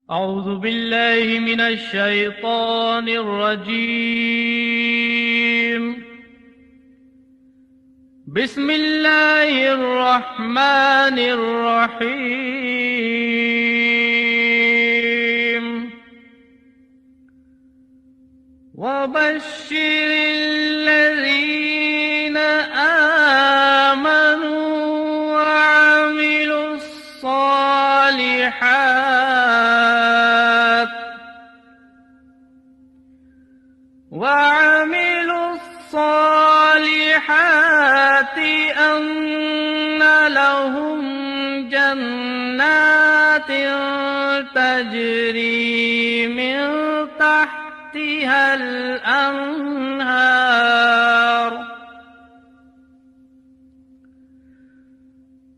أعوذ بالله من الشيطان الرجيم. بسم الله الرحمن الرحيم. وبشر الذين آمنوا وعملوا الصالحات أن لهم جنات تجري من تحتها الأنهار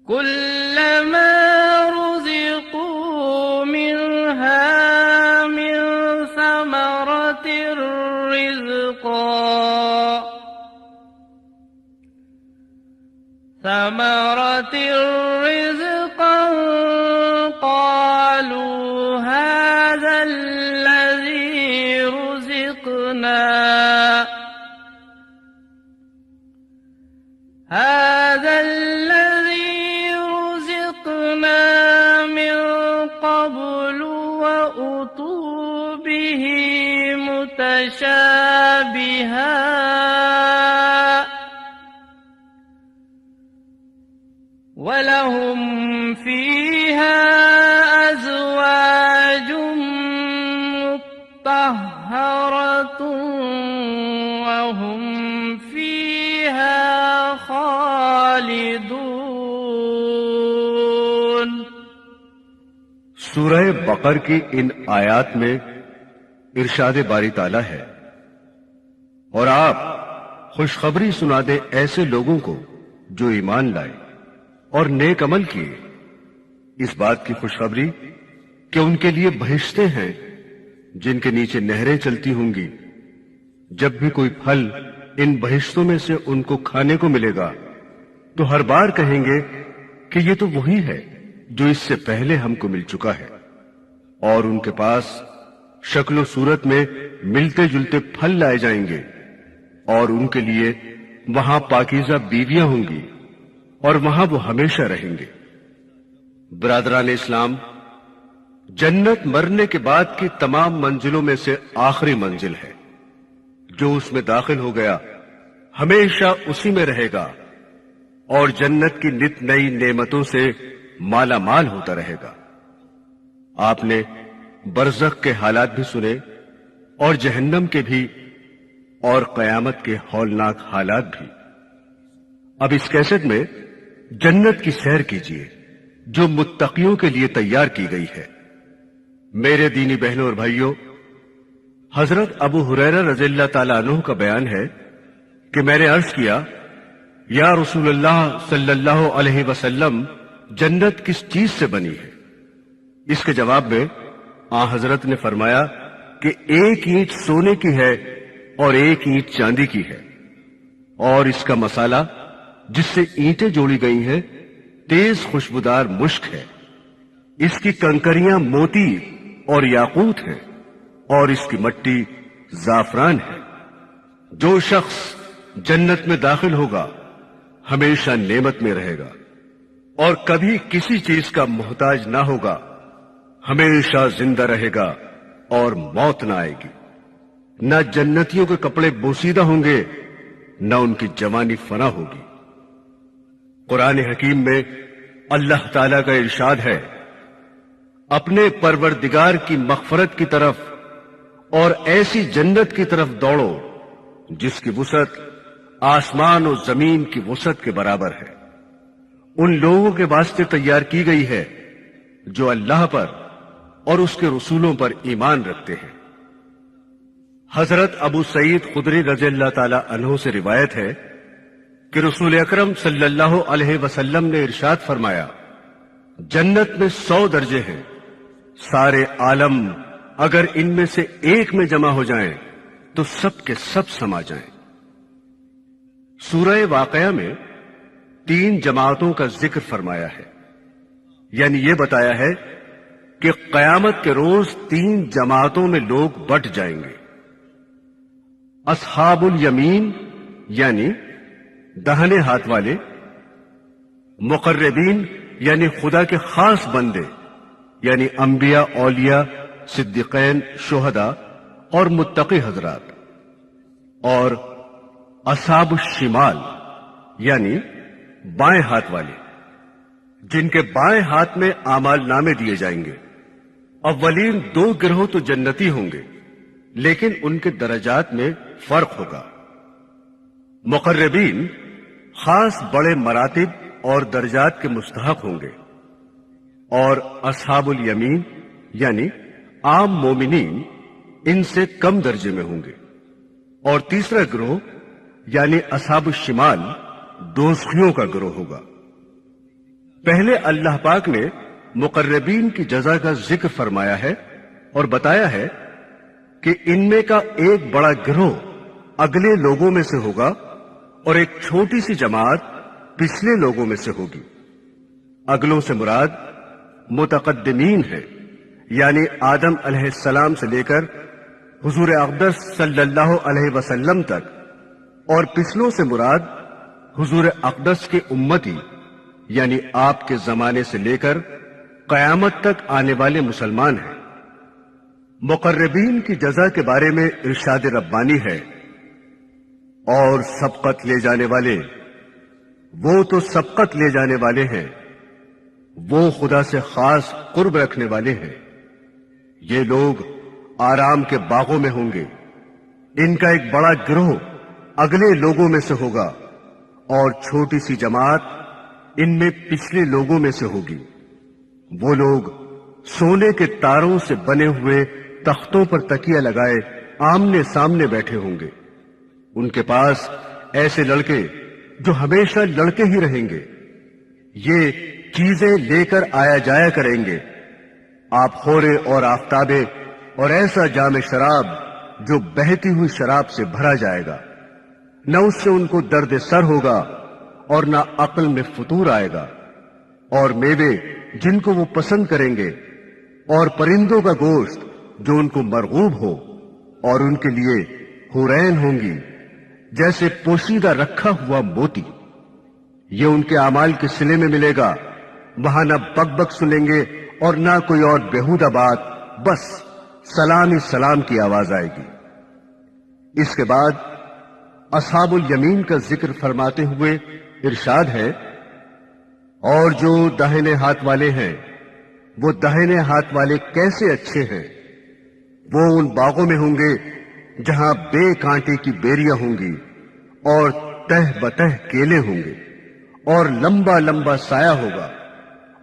كلما رزقوا منها من ثمرة رزقا قالوا هذا الذي رزقنا من قبل وأتوا به متشابها وَلَهُمْ فِيهَا أَزْوَاجٌ مُطَهَّرَةٌ وَهُمْ فِيهَا خَالِدُونَ۔ سورہ بقر کی ان آیات میں ارشاد باری تعالیٰ ہے، اور آپ خوشخبری سنا دیں ایسے لوگوں کو جو ایمان لائے اور نیک عمل کیے، اس بات کی خوشخبری کہ ان کے لیے بہشتیں ہیں جن کے نیچے نہریں چلتی ہوں گی۔ جب بھی کوئی پھل ان بہشتوں میں سے ان کو کھانے کو ملے گا تو ہر بار کہیں گے کہ یہ تو وہی ہے جو اس سے پہلے ہم کو مل چکا ہے، اور ان کے پاس شکل و صورت میں ملتے جلتے پھل لائے جائیں گے، اور ان کے لیے وہاں پاکیزہ بیویاں ہوں گی، اور وہاں وہ ہمیشہ رہیں گے۔ برادران اسلام، جنت مرنے کے بعد کی تمام منزلوں میں سے آخری منزل ہے۔ جو اس میں داخل ہو گیا ہمیشہ اسی میں رہے گا، اور جنت کی نت نئی نعمتوں سے مالا مال ہوتا رہے گا۔ آپ نے برزخ کے حالات بھی سنے، اور جہنم کے بھی، اور قیامت کے ہولناک حالات بھی۔ اب اس کیسٹ میں جنت کی سیر کیجیے جو متقیوں کے لیے تیار کی گئی ہے۔ میرے دینی بہنوں اور بھائیوں، حضرت ابو ہریرہ رضی اللہ تعالیٰ عنہ کا بیان ہے کہ میں نے عرض کیا، یا رسول اللہ صلی اللہ علیہ وسلم، جنت کس چیز سے بنی ہے؟ اس کے جواب میں حضرت نے فرمایا کہ ایک اینٹ سونے کی ہے اور ایک اینٹ چاندی کی ہے، اور اس کا مسالہ جس سے اینٹیں جوڑی گئی ہیں تیز خوشبودار مشک ہے، اس کی کنکریاں موتی اور یاقوت ہیں، اور اس کی مٹی زعفران ہے۔ جو شخص جنت میں داخل ہوگا ہمیشہ نعمت میں رہے گا، اور کبھی کسی چیز کا محتاج نہ ہوگا، ہمیشہ زندہ رہے گا اور موت نہ آئے گی۔ نہ جنتیوں کے کپڑے بوسیدہ ہوں گے، نہ ان کی جوانی فنا ہوگی۔ قرآن حکیم میں اللہ تعالیٰ کا ارشاد ہے، اپنے پروردگار کی مغفرت کی طرف اور ایسی جنت کی طرف دوڑو جس کی وسعت آسمان و زمین کی وسعت کے برابر ہے۔ ان لوگوں کے واسطے تیار کی گئی ہے جو اللہ پر اور اس کے رسولوں پر ایمان رکھتے ہیں۔ حضرت ابو سعید خدری رضی اللہ تعالی عنہ سے روایت ہے کہ رسول اکرم صلی اللہ علیہ وسلم نے ارشاد فرمایا، جنت میں 100 درجے ہیں، سارے عالم اگر ان میں سے ایک میں جمع ہو جائیں تو سب کے سب سما جائیں۔ سورہ واقعہ میں 3 جماعتوں کا ذکر فرمایا ہے، یعنی یہ بتایا ہے کہ قیامت کے روز 3 جماعتوں میں لوگ بٹ جائیں گے. اصحاب الیمین یعنی دہنے ہاتھ والے، مقربین یعنی خدا کے خاص بندے یعنی انبیاء، اولیاء، صدیقین، شہداء اور متقی حضرات، اور اصحاب الشمال یعنی بائیں ہاتھ والے، جن کے بائیں ہاتھ میں اعمال نامے دیے جائیں گے. اولین 2 گروہ تو جنتی ہوں گے، لیکن ان کے درجات میں فرق ہوگا. مقربین خاص بڑے مراتب اور درجات کے مستحق ہوں گے، اور اصحاب الیمین یعنی عام مومنین ان سے کم درجے میں ہوں گے. اور تیسرا گروہ یعنی اصحاب الشمال دوزخیوں کا گروہ ہوگا. پہلے اللہ پاک نے مقربین کی جزا کا ذکر فرمایا ہے اور بتایا ہے کہ ان میں کا ایک بڑا گروہ اگلے لوگوں میں سے ہوگا اور ایک چھوٹی سی جماعت پچھلے لوگوں میں سے ہوگی. اگلوں سے مراد متقدمین ہے، یعنی آدم علیہ السلام سے لے کر حضور اقدس صلی اللہ علیہ وسلم تک، اور پچھلوں سے مراد حضور اقدس کے امتی یعنی آپ کے زمانے سے لے کر قیامت تک آنے والے مسلمان ہیں. مقربین کی جزا کے بارے میں ارشاد ربانی ہے، اور سبقت لے جانے والے، وہ تو سبقت لے جانے والے ہیں، وہ خدا سے خاص قرب رکھنے والے ہیں. یہ لوگ آرام کے باغوں میں ہوں گے. ان کا ایک بڑا گروہ اگلے لوگوں میں سے ہوگا اور چھوٹی سی جماعت ان میں پچھلے لوگوں میں سے ہوگی. وہ لوگ سونے کے تاروں سے بنے ہوئے تختوں پر تکیہ لگائے آمنے سامنے بیٹھے ہوں گے. ان کے پاس ایسے لڑکے جو ہمیشہ لڑکے ہی رہیں گے. یہ چیزیں لے کر آیا جایا کریں گے، آپ خورے اور آفتابے، اور ایسا جام شراب جو بہتی ہوئی شراب سے بھرا جائے گا. نہ اس سے ان کو درد سر ہوگا اور نہ عقل میں فطور آئے گا. اور میوے جن کو وہ پسند کریں گے، اور پرندوں کا گوشت جو ان کو مرغوب ہو، اور ان کے لیے حورین ہوں گی جیسے پوشیدہ رکھا ہوا موتی. یہ ان کے اعمال کے صلے میں ملے گا. وہاں نہ بک بک سنیں گے اور نہ کوئی اور بیہودہ بات، بس سلام ہی سلام کی آواز آئے گی. اس کے بعد اصحاب الیمین کا ذکر فرماتے ہوئے ارشاد ہے، اور جو داہنے ہاتھ والے ہیں، وہ داہنے ہاتھ والے کیسے اچھے ہیں. وہ ان باغوں میں ہوں گے جہاں بے کانٹے کی بیریاں ہوں گی، اور تہ بتہ کیلے ہوں گے، اور لمبا لمبا سایہ ہوگا،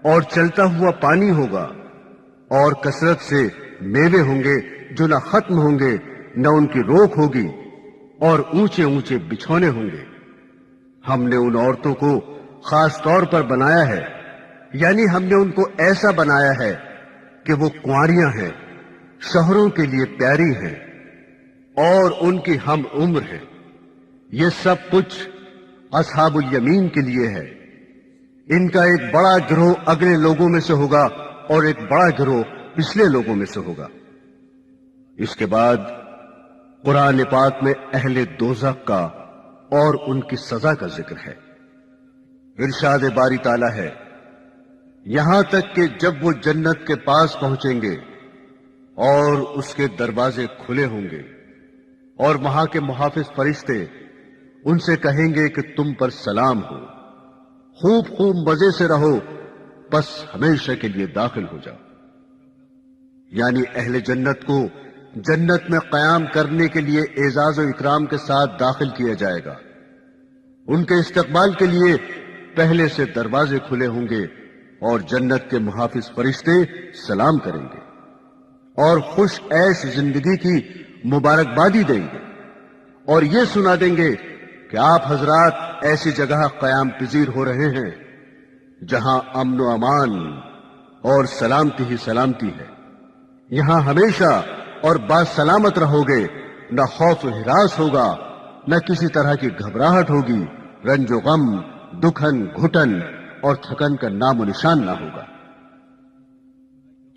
اور چلتا ہوا پانی ہوگا، اور کثرت سے میوے ہوں گے جو نہ ختم ہوں گے نہ ان کی روک ہوگی، اور اونچے اونچے بچھونے ہوں گے. ہم نے ان عورتوں کو خاص طور پر بنایا ہے، یعنی ہم نے ان کو ایسا بنایا ہے کہ وہ کنواریاں ہیں، شوہروں کے لیے پیاری ہیں، اور ان کی ہم عمر ہے. یہ سب کچھ اصحاب الیمین کے لیے ہے. ان کا ایک بڑا گروہ اگلے لوگوں میں سے ہوگا اور ایک بڑا گروہ پچھلے لوگوں میں سے ہوگا. اس کے بعد قرآن پاک میں اہل دوزخ کا اور ان کی سزا کا ذکر ہے. ارشاد باری تعالیٰ ہے، یہاں تک کہ جب وہ جنت کے پاس پہنچیں گے اور اس کے دروازے کھلے ہوں گے، اور وہاں کے محافظ فرشتے ان سے کہیں گے کہ تم پر سلام ہو، خوب خوب مزے سے رہو، بس ہمیشہ کے لیے داخل ہو جاؤ. یعنی اہل جنت کو جنت میں قیام کرنے کے لیے اعزاز و اکرام کے ساتھ داخل کیا جائے گا. ان کے استقبال کے لیے پہلے سے دروازے کھلے ہوں گے اور جنت کے محافظ فرشتے سلام کریں گے اور خوش عیش زندگی کی مبارکبادی دیں گے، اور یہ سنا دیں گے کہ آپ حضرات ایسی جگہ قیام پذیر ہو رہے ہیں جہاں امن و امان اور سلامتی ہی سلامتی ہے. یہاں ہمیشہ اور باسلامت رہو گے، نہ خوف و ہراس ہوگا، نہ کسی طرح کی گھبراہٹ ہوگی، رنج و غم، دکھن، گھٹن اور تھکن کا نام و نشان نہ ہوگا.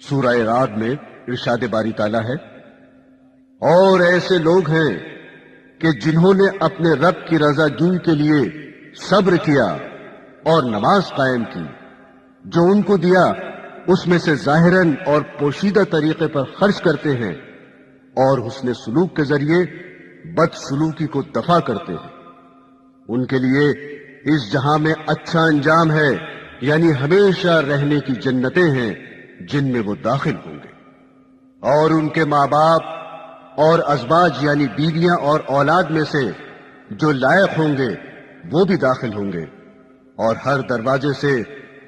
سورہ رعد میں ارشاد باری تعالیٰ ہے، اور ایسے لوگ ہیں کہ جنہوں نے اپنے رب کی رضا جوئی کے لیے صبر کیا اور نماز قائم کی، جو ان کو دیا اس میں سے ظاہراً اور پوشیدہ طریقے پر خرچ کرتے ہیں، اور حسن سلوک کے ذریعے بد سلوکی کو دفع کرتے ہیں، ان کے لیے اس جہاں میں اچھا انجام ہے، یعنی ہمیشہ رہنے کی جنتیں ہیں جن میں وہ داخل ہوں گے، اور ان کے ماں باپ اور ازواج یعنی بیویاں اور اولاد میں سے جو لائق ہوں گے وہ بھی داخل ہوں گے، اور ہر دروازے سے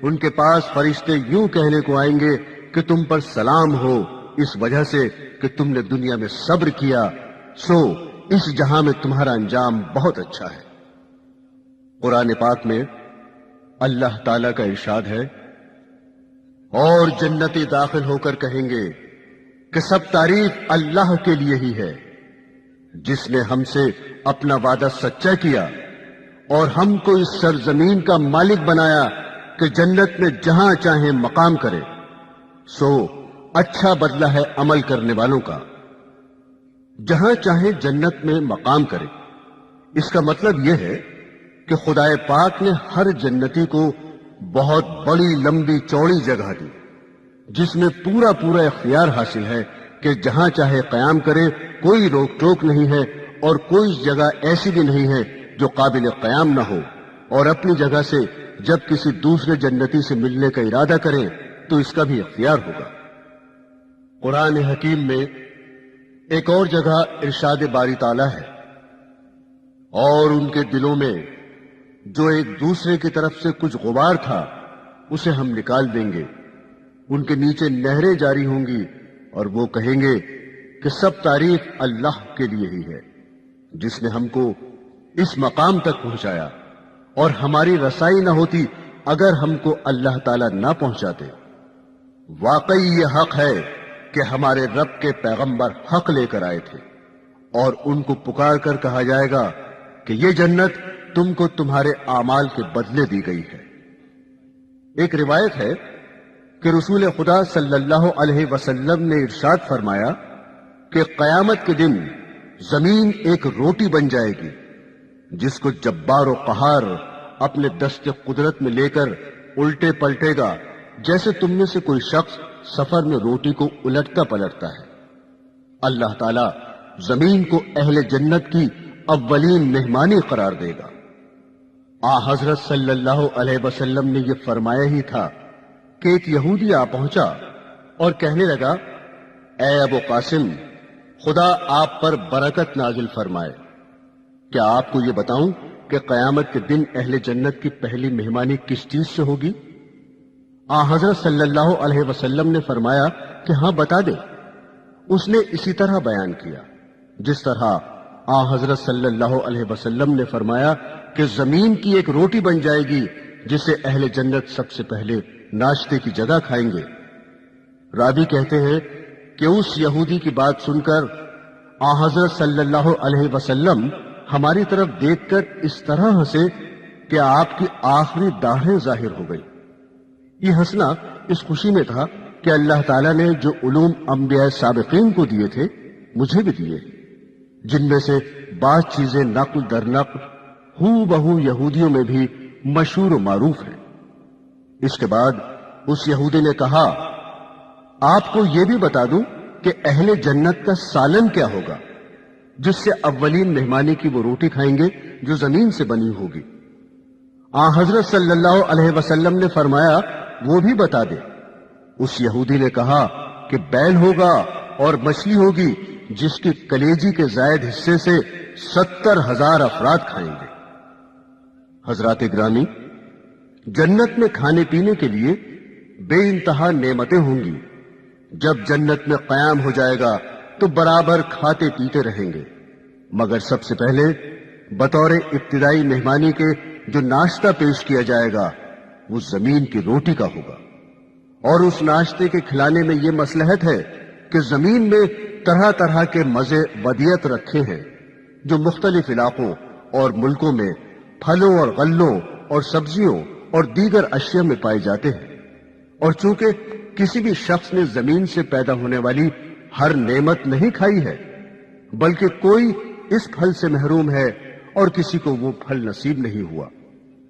ان کے پاس فرشتے یوں کہنے کو آئیں گے کہ تم پر سلام ہو، اس وجہ سے کہ تم نے دنیا میں صبر کیا، سو اس جہاں میں تمہارا انجام بہت اچھا ہے۔ قرآن پاک میں اللہ تعالیٰ کا ارشاد ہے، اور جنتی داخل ہو کر کہیں گے کہ سب تعریف اللہ کے لیے ہی ہے، جس نے ہم سے اپنا وعدہ سچا کیا اور ہم کو اس سرزمین کا مالک بنایا کہ جنت میں جہاں چاہیں مقام کرے، سو اچھا بدلہ ہے عمل کرنے والوں کا۔ جہاں چاہیں جنت میں مقام کرے، اس کا مطلب یہ ہے کہ خدائے پاک نے ہر جنتی کو بہت بڑی لمبی چوڑی جگہ دی، جس میں پورا اختیار حاصل ہے کہ جہاں چاہے قیام کرے، کوئی روک ٹوک نہیں ہے، اور کوئی جگہ ایسی بھی نہیں ہے جو قابل قیام نہ ہو، اور اپنی جگہ سے جب کسی دوسرے جنتی سے ملنے کا ارادہ کریں تو اس کا بھی اختیار ہوگا۔ قرآن حکیم میں ایک اور جگہ ارشاد باری تعالیٰ ہے، اور ان کے دلوں میں جو ایک دوسرے کی طرف سے کچھ غبار تھا اسے ہم نکال دیں گے، ان کے نیچے نہریں جاری ہوں گی، اور وہ کہیں گے کہ سب تعریف اللہ کے لیے ہی ہے، جس نے ہم کو اس مقام تک پہنچایا، اور ہماری رسائی نہ ہوتی اگر ہم کو اللہ تعالیٰ نہ پہنچاتے۔ واقعی یہ حق ہے کہ ہمارے رب کے پیغمبر حق لے کر آئے تھے، اور ان کو پکار کر کہا جائے گا کہ یہ جنت تم کو تمہارے اعمال کے بدلے دی گئی ہے۔ ایک روایت ہے کہ رسول خدا صلی اللہ علیہ وسلم نے ارشاد فرمایا کہ قیامت کے دن زمین ایک روٹی بن جائے گی جس کو جبار و قہار اپنے دست قدرت میں لے کر الٹے پلٹے گا، جیسے تم میں سے کوئی شخص سفر میں روٹی کو الٹتا پلٹتا ہے۔ اللہ تعالیٰ زمین کو اہل جنت کی اولین مہمانی قرار دے گا۔ حضرت صلی اللہ علیہ وسلم نے یہ فرمایا ہی تھا کہ ایک یہودی آ پہنچا اور کہنے لگا، اے ابو قاسم، خدا آپ پر برکت نازل فرمائے، کیا آپ کو یہ بتاؤں کہ قیامت کے دن اہل جنت کی پہلی مہمانی کس چیز سے ہوگی؟ حضرت صلی اللہ علیہ وسلم نے فرمایا کہ ہاں بتا دے۔ اس نے اسی طرح بیان کیا جس طرح حضرت صلی اللہ علیہ وسلم نے فرمایا کہ زمین کی ایک روٹی بن جائے گی جسے اہل جنت سب سے پہلے ناشتے کی جگہ کھائیں گے۔ راوی کہتے ہیں کہ اس یہودی کی بات سن کر حضرت صلی اللہ علیہ وسلم ہماری طرف دیکھ کر اس طرح ہنسے کہ آپ کی آخری داڑھیں ظاہر ہو گئی۔ یہ ہنسنا اس خوشی میں تھا کہ اللہ تعالیٰ نے جو علوم انبیاء سابقین کو دیے تھے مجھے بھی دیے، جن میں سے بعض چیزیں نقل در نقل ہو بہو یہودیوں میں بھی مشہور و معروف ہیں۔ اس کے بعد اس یہودی نے کہا، آپ کو یہ بھی بتا دوں کہ اہل جنت کا سالن کیا ہوگا، جس سے اولین مہمانی کی وہ روٹی کھائیں گے جو زمین سے بنی ہوگی۔ حضرت صلی اللہ علیہ وسلم نے فرمایا، وہ بھی بتا دے۔ اس یہودی نے کہا کہ بیل ہوگا اور مچھلی ہوگی جس کی کلیجی کے زائد حصے سے 70,000 افراد کھائیں گے۔ حضرات گرامی، جنت میں کھانے پینے کے لیے بے انتہا نعمتیں ہوں گی۔ جب جنت میں قیام ہو جائے گا تو برابر کھاتے پیتے رہیں گے، مگر سب سے پہلے بطور ابتدائی مہمانی کے جو ناشتہ پیش کیا جائے گا وہ زمین کی روٹی کا ہوگا، اور اس ناشتے کے کھلانے میں یہ مصلحت ہے کہ زمین میں طرح طرح کے مزے ودیعت رکھے ہیں جو مختلف علاقوں اور ملکوں میں پھلوں اور غلوں اور سبزیوں اور دیگر اشیاء میں پائے جاتے ہیں، اور چونکہ کسی بھی شخص نے زمین سے پیدا ہونے والی ہر نعمت نہیں کھائی ہے، بلکہ کوئی اس پھل سے محروم ہے اور کسی کو وہ پھل نصیب نہیں ہوا،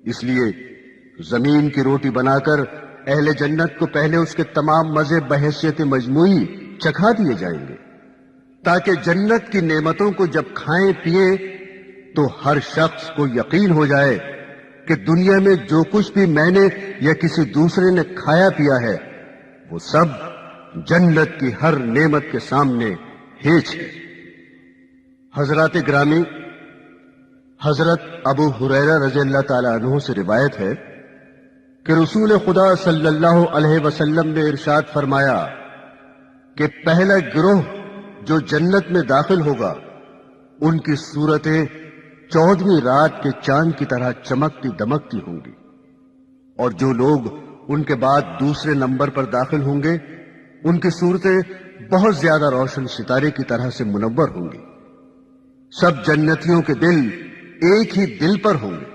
اس لیے زمین کی روٹی بنا کر اہل جنت کو پہلے اس کے تمام مزے بحیثیت مجموعی چکھا دیے جائیں گے، تاکہ جنت کی نعمتوں کو جب کھائیں پیئیں تو ہر شخص کو یقین ہو جائے کہ دنیا میں جو کچھ بھی میں نے یا کسی دوسرے نے کھایا پیا ہے وہ سب جنت کی ہر نعمت کے سامنے ہیچ ہے۔ حضرات گرامی، حضرت ابو ہریرہ رضی اللہ تعالی عنہ سے روایت ہے کہ رسول خدا صلی اللہ علیہ وسلم نے ارشاد فرمایا کہ پہلا گروہ جو جنت میں داخل ہوگا ان کی صورتیں 14ویں رات کے چاند کی طرح چمکتی دمکتی ہوں گی، اور جو لوگ ان کے بعد دوسرے نمبر پر داخل ہوں گے ان کی صورتیں بہت زیادہ روشن ستارے کی طرح سے منور ہوں گی۔ سب جنتیوں کے دل ایک ہی دل پر ہوں گے،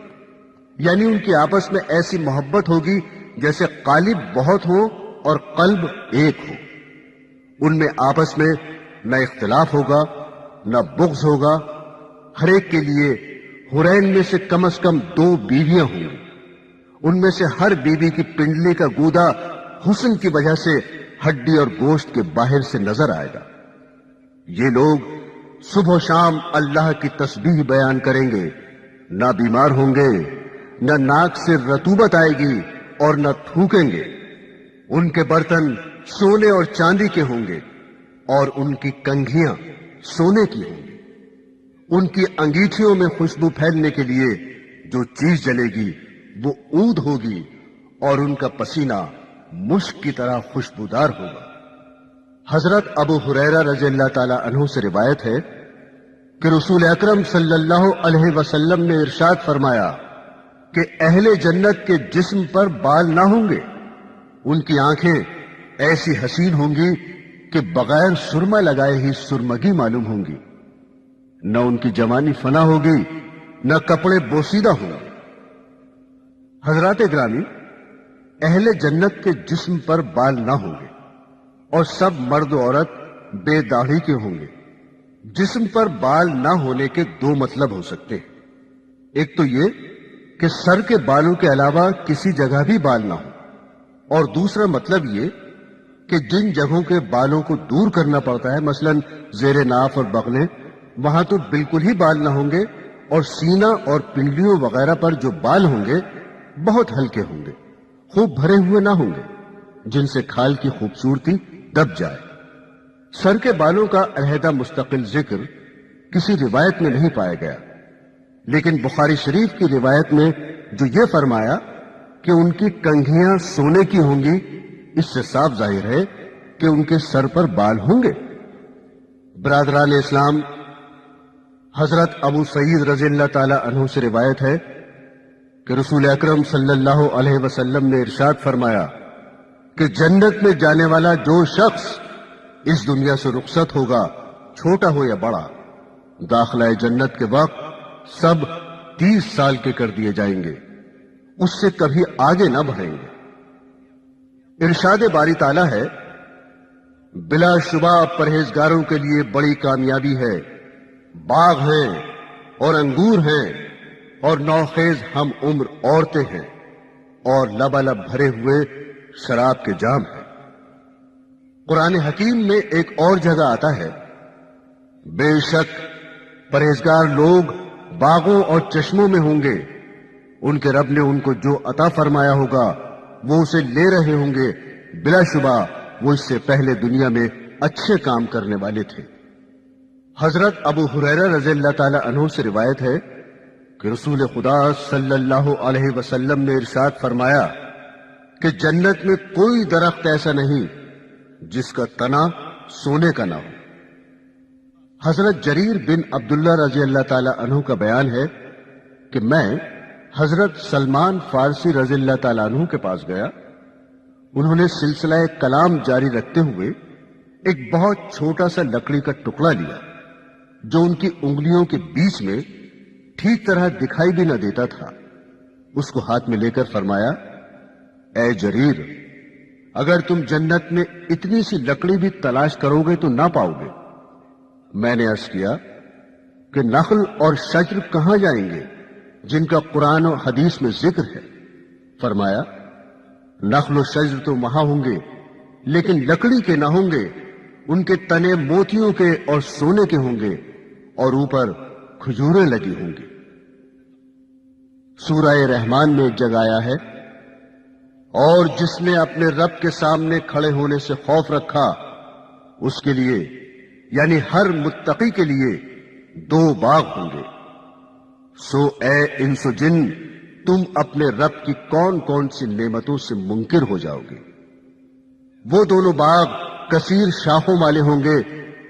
یعنی ان کی آپس میں ایسی محبت ہوگی جیسے قالب بہت ہو اور قلب ایک ہو۔ ان میں آپس میں نہ اختلاف ہوگا نہ بغض ہوگا۔ ہر ایک کے لیے حورین میں سے کم از کم 2 بیویاں ہوں گی، ان میں سے ہر بیوی کی پنڈلی کا گودا حسن کی وجہ سے ہڈی اور گوشت کے باہر سے نظر آئے گا۔ یہ لوگ صبح و شام اللہ کی تسبیح بیان کریں گے، نہ بیمار ہوں گے، نہ ناک سے رطوبت آئے گی اور نہ تھوکیں گے۔ ان کے برتن سونے اور چاندی کے ہوں گے اور ان کی کنگھیاں سونے کی ہوں گی۔ ان کی انگیٹھیوں میں خوشبو پھیلنے کے لیے جو چیز جلے گی وہ عود ہوگی، اور ان کا پسینہ مشک کی طرح خوشبودار ہوگا۔ حضرت ابو ہریرہ رضی اللہ تعالی عنہ سے روایت ہے کہ رسول اکرم صلی اللہ علیہ وسلم نے ارشاد فرمایا کہ اہل جنت کے جسم پر بال نہ ہوں گے، ان کی آنکھیں ایسی حسین ہوں گی کہ بغیر سرما لگائے ہی سرمگی معلوم ہوں گی، نہ ان کی جوانی فنا ہوگی نہ کپڑے بوسیدہ ہوں گے۔ حضرات گرامی، اہل جنت کے جسم پر بال نہ ہوں گے اور سب مرد و عورت بے داڑھی کے ہوں گے۔ جسم پر بال نہ ہونے کے 2 مطلب ہو سکتے ہیں۔ ایک تو یہ کہ سر کے بالوں کے علاوہ کسی جگہ بھی بال نہ ہو، اور دوسرا مطلب یہ کہ جن جگہوں کے بالوں کو دور کرنا پڑتا ہے، مثلا زیر ناف اور بغلیں، وہاں تو بالکل ہی بال نہ ہوں گے، اور سینہ اور پنڈلیوں وغیرہ پر جو بال ہوں گے بہت ہلکے ہوں گے، خوب بھرے ہوئے نہ ہوں گے جن سے کھال کی خوبصورتی دب جائے۔ سر کے بالوں کا علیحدہ مستقل ذکر کسی روایت میں نہیں پایا گیا، لیکن بخاری شریف کی روایت میں جو یہ فرمایا کہ ان کی کنگھیاں سونے کی ہوں گی، اس سے صاف ظاہر ہے کہ ان کے سر پر بال ہوں گے۔ برادران اسلام، حضرت ابو سعید رضی اللہ تعالی عنہ سے روایت ہے کہ رسول اکرم صلی اللہ علیہ وسلم نے ارشاد فرمایا کہ جنت میں جانے والا جو شخص اس دنیا سے رخصت ہوگا، چھوٹا ہو یا بڑا، داخلہ جنت کے وقت سب 30 سال کے کر دیے جائیں گے، اس سے کبھی آگے نہ بڑھیں گے۔ ارشاد باری تعالیٰ ہے، بلا شبہ پرہیزگاروں کے لیے بڑی کامیابی ہے، باغ ہیں اور انگور ہیں اور نوخیز ہم عمر عورتیں ہیں اور لبالب بھرے ہوئے شراب کے جام ہیں۔ قرآن حکیم میں ایک اور جگہ آتا ہے، بے شک پرہیزگار لوگ باغوں اور چشموں میں ہوں گے، ان کے رب نے ان کو جو عطا فرمایا ہوگا وہ اسے لے رہے ہوں گے، بلا شبہ وہ اس سے پہلے دنیا میں اچھے کام کرنے والے تھے۔ حضرت ابو ہریرہ رضی اللہ تعالی عنہ سے روایت ہے کہ رسول خدا صلی اللہ علیہ وسلم نے ارشاد فرمایا کہ جنت میں کوئی درخت ایسا نہیں جس کا تنا سونے کا نہ ہو۔ حضرت جریر بن عبداللہ رضی اللہ تعالی عنہ کا بیان ہے کہ میں حضرت سلمان فارسی رضی اللہ تعالی عنہ کے پاس گیا، انہوں نے سلسلہ کلام جاری رکھتے ہوئے ایک بہت چھوٹا سا لکڑی کا ٹکڑا لیا جو ان کی انگلیوں کے بیچ میں ٹھیک طرح دکھائی بھی نہ دیتا تھا۔ اس کو ہاتھ میں لے کر فرمایا، اے جریر، اگر تم جنت میں اتنی سی لکڑی بھی تلاش کرو گے تو نہ پاؤ گے۔ میں نے عرض کیا کہ نخل اور شجر کہاں جائیں گے جن کا قرآن و حدیث میں ذکر ہے؟ فرمایا نخل و شجر تو وہاں ہوں گے لیکن لکڑی کے نہ ہوں گے، ان کے تنے موتیوں کے اور سونے کے ہوں گے اور اوپر کھجوریں لگی ہوں گی۔ سورہ رحمان میں ایک جگہ آیا ہے، اور جس نے اپنے رب کے سامنے کھڑے ہونے سے خوف رکھا اس کے لیے یعنی ہر متقی کے لیے 2 باغ ہوں گے۔ سو اے انس و جن، تم اپنے رب کی کون کون سی نعمتوں سے منکر ہو جاؤ گے؟ وہ دونوں باغ کثیر شاخوں والے ہوں گے۔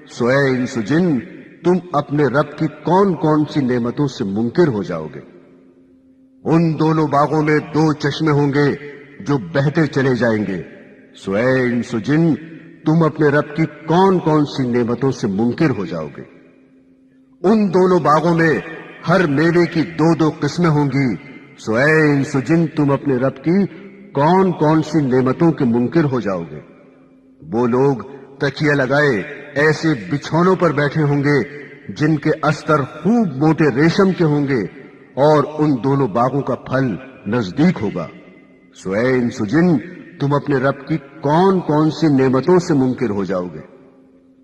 سو اے انس و جن، تم اپنے رب کی کون کون سی نعمتوں سے منکر ہو جاؤ گے؟ ان دونوں باغوں میں 2 چشمے ہوں گے جو بہتے چلے جائیں گے۔ سو اے انس و جن، تم اپنے رب کی کون کون سی نعمتوں سے منکر ہو جاؤ گے؟ ان دونوں باغوں میں ہر میوے کی 2 قسمیں ہوں گی۔ سو اے انس و جن، تم اپنے رب کی کون کون سی نعمتوں کے منکر ہو جاؤ گے؟ وہ لوگ تکیہ لگائے ایسے بچھونوں پر بیٹھے ہوں گے جن کے استر خوب موٹے ریشم کے ہوں گے، اور ان دونوں باغوں کا پھل نزدیک ہوگا۔ سو اے انس و جن، تم اپنے رب کی کون کون سی نعمتوں سے منکر ہو جاؤ گے؟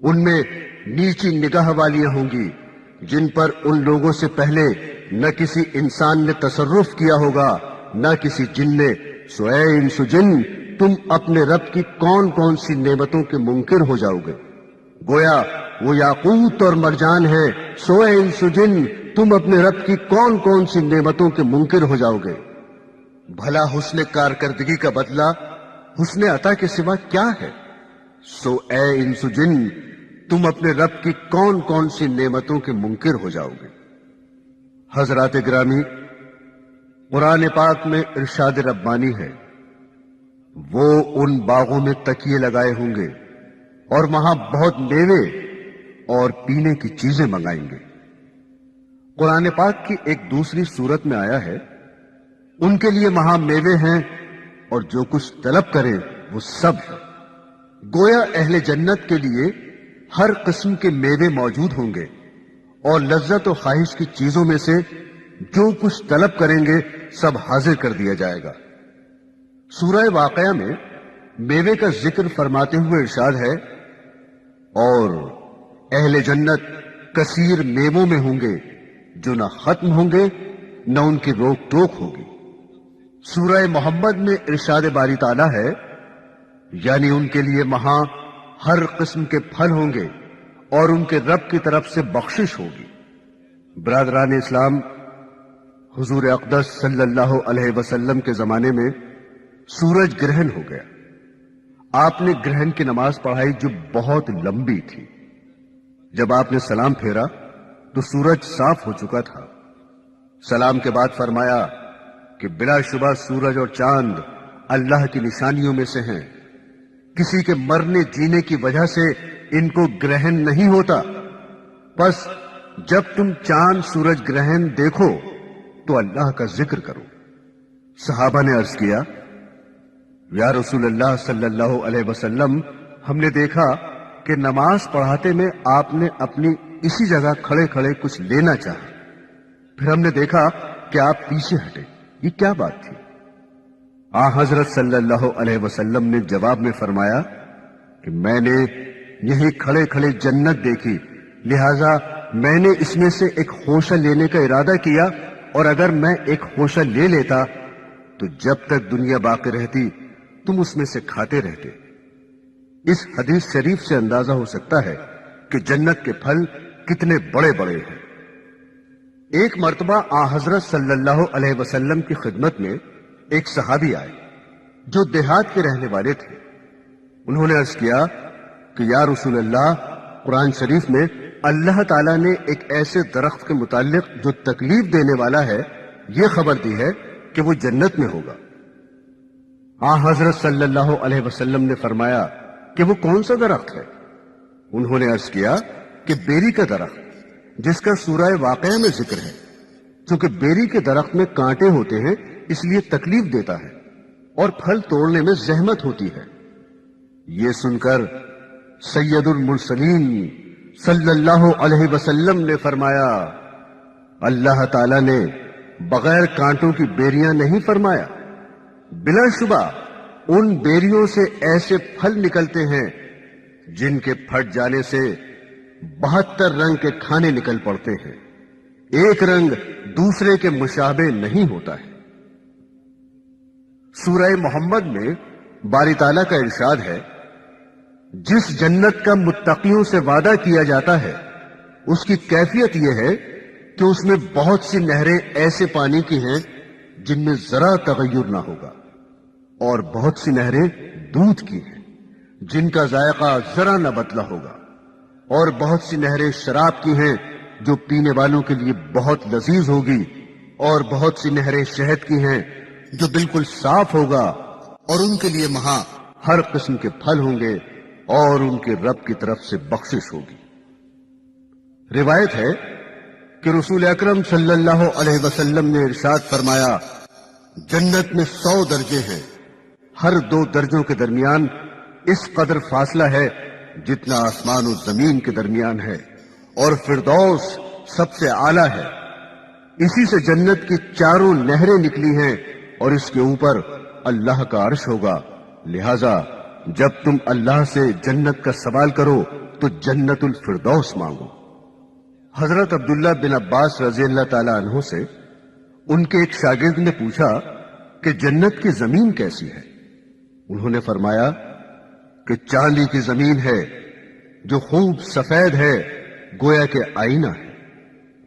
ان میں نیچی نگاہ والیاں ہوں گی جن پر ان لوگوں سے پہلے نہ کسی انسان نے تصرف کیا ہوگا نہ کسی جن نے۔ سو اے انس و جن، تم اپنے رب کی کون کون سی نعمتوں کے منکر ہو جاؤ گے؟ گویا وہ یاقوت اور مرجان ہے۔ سو اے انس و جن، تم اپنے رب کی کون کون سی نعمتوں کے منکر ہو جاؤ گے؟ بھلا حسن کارکردگی کا بدلہ حسن عطا کے سوا کیا ہے؟ سو اے انس و جن، تم اپنے رب کی کون کون سی نعمتوں کے منکر ہو جاؤ گے؟ حضرات گرامی، قرآن پاک میں ارشاد ربانی ہے، وہ ان باغوں میں تکیے لگائے ہوں گے اور وہاں بہت میوے اور پینے کی چیزیں منگائیں گے۔ قرآن پاک کی ایک دوسری صورت میں آیا ہے، ان کے لیے وہاں میوے ہیں اور جو کچھ طلب کریں وہ سب ہے۔ گویا اہل جنت کے لیے ہر قسم کے میوے موجود ہوں گے اور لذت و خواہش کی چیزوں میں سے جو کچھ طلب کریں گے سب حاضر کر دیا جائے گا۔ سورہ واقعہ میں میوے کا ذکر فرماتے ہوئے ارشاد ہے، اور اہل جنت کثیر میووں میں ہوں گے جو نہ ختم ہوں گے نہ ان کی روک ٹوک ہوگی۔ سورہ محمد میں ارشاد باری تعالیٰ ہے، یعنی ان کے لیے وہاں ہر قسم کے پھل ہوں گے اور ان کے رب کی طرف سے بخشش ہوگی۔ برادران اسلام، حضور اقدس صلی اللہ علیہ وسلم کے زمانے میں سورج گرہن ہو گیا۔ آپ نے گرہن کی نماز پڑھائی جو بہت لمبی تھی۔ جب آپ نے سلام پھیرا تو سورج صاف ہو چکا تھا۔ سلام کے بعد فرمایا کہ بلا شبہ سورج اور چاند اللہ کی نشانیوں میں سے ہیں، کسی کے مرنے جینے کی وجہ سے ان کو گرہن نہیں ہوتا، پس جب تم چاند سورج گرہن دیکھو تو اللہ کا ذکر کرو۔ صحابہ نے عرض کیا، یا رسول اللہ صلی اللہ علیہ وسلم، ہم نے دیکھا کہ نماز پڑھاتے میں آپ نے اپنی اسی جگہ کھڑے کھڑے کچھ لینا چاہا، پھر ہم نے دیکھا کہ آپ پیچھے ہٹے، یہ کیا بات تھی؟ حضرت صلی اللہ علیہ وسلم نے جواب میں فرمایا کہ میں نے یہیں کھڑے کھڑے جنت دیکھی، لہذا میں نے اس میں سے ایک خوشہ لینے کا ارادہ کیا، اور اگر میں ایک خوشہ لے لیتا تو جب تک دنیا باقی رہتی تم اس میں سے کھاتے رہتے۔ اس حدیث شریف سے اندازہ ہو سکتا ہے کہ جنت کے پھل کتنے بڑے بڑے ہیں۔ ایک مرتبہ حضرت صلی اللہ علیہ وسلم کی خدمت میں ایک صحابی آئے جو دیہات کے رہنے والے تھے۔ انہوں نے عرض کیا کہ یا رسول اللہ، قرآن شریف میں اللہ تعالیٰ نے ایک ایسے درخت کے متعلق جو تکلیف دینے والا ہے یہ خبر دی ہے کہ وہ جنت میں ہوگا۔ حضرت صلی اللہ علیہ وسلم نے فرمایا کہ وہ کون سا درخت ہے؟ انہوں نے عرض کیا کہ بیری کا درخت، جس کا سورہ واقعہ میں ذکر ہے، چونکہ بیری کے درخت میں کانٹے ہوتے ہیں اس لیے تکلیف دیتا ہے اور پھل توڑنے میں زحمت ہوتی ہے۔ یہ سن کر سید المرسلین صلی اللہ علیہ وسلم نے فرمایا، اللہ تعالیٰ نے بغیر کانٹوں کی بیریاں نہیں فرمایا، بلا شبہ ان بیریوں سے ایسے پھل نکلتے ہیں جن کے پھٹ جانے سے 72 رنگ کے کھانے نکل پڑتے ہیں، ایک رنگ دوسرے کے مشابہ نہیں ہوتا ہے۔ سورہ محمد میں باری تعالیٰ کا ارشاد ہے، جس جنت کا متقیوں سے وعدہ کیا جاتا ہے اس کی کیفیت یہ ہے کہ اس میں بہت سی نہریں ایسے پانی کی ہیں جن میں ذرا تغیر نہ ہوگا، اور بہت سی نہریں دودھ کی ہیں جن کا ذائقہ ذرا نہ بدلا ہوگا، اور بہت سی نہریں شراب کی ہیں جو پینے والوں کے لیے بہت لذیذ ہوگی، اور بہت سی نہریں شہد کی ہیں جو بالکل صاف ہوگا، اور ان کے لیے وہاں ہر قسم کے پھل ہوں گے، اور ان کے رب کی طرف سے بخشش ہوگی۔ روایت ہے کہ رسول اکرم صلی اللہ علیہ وسلم نے ارشاد فرمایا، جنت میں 100 درجے ہیں، ہر 2 درجوں کے درمیان اس قدر فاصلہ ہے جتنا آسمان و زمین کے درمیان ہے، اور فردوس سب سے اعلیٰ ہے، اسی سے جنت کی 4 نہریں نکلی ہیں، اور اس کے اوپر اللہ کا عرش ہوگا، لہذا جب تم اللہ سے جنت کا سوال کرو تو جنت الفردوس مانگو۔ حضرت عبداللہ بن عباس رضی اللہ تعالی عنہ سے ان کے ایک شاگرد نے پوچھا کہ جنت کی زمین کیسی ہے؟ انہوں نے فرمایا کہ چاندی کی زمین ہے جو خوب سفید ہے، گویا کہ آئینہ ہے۔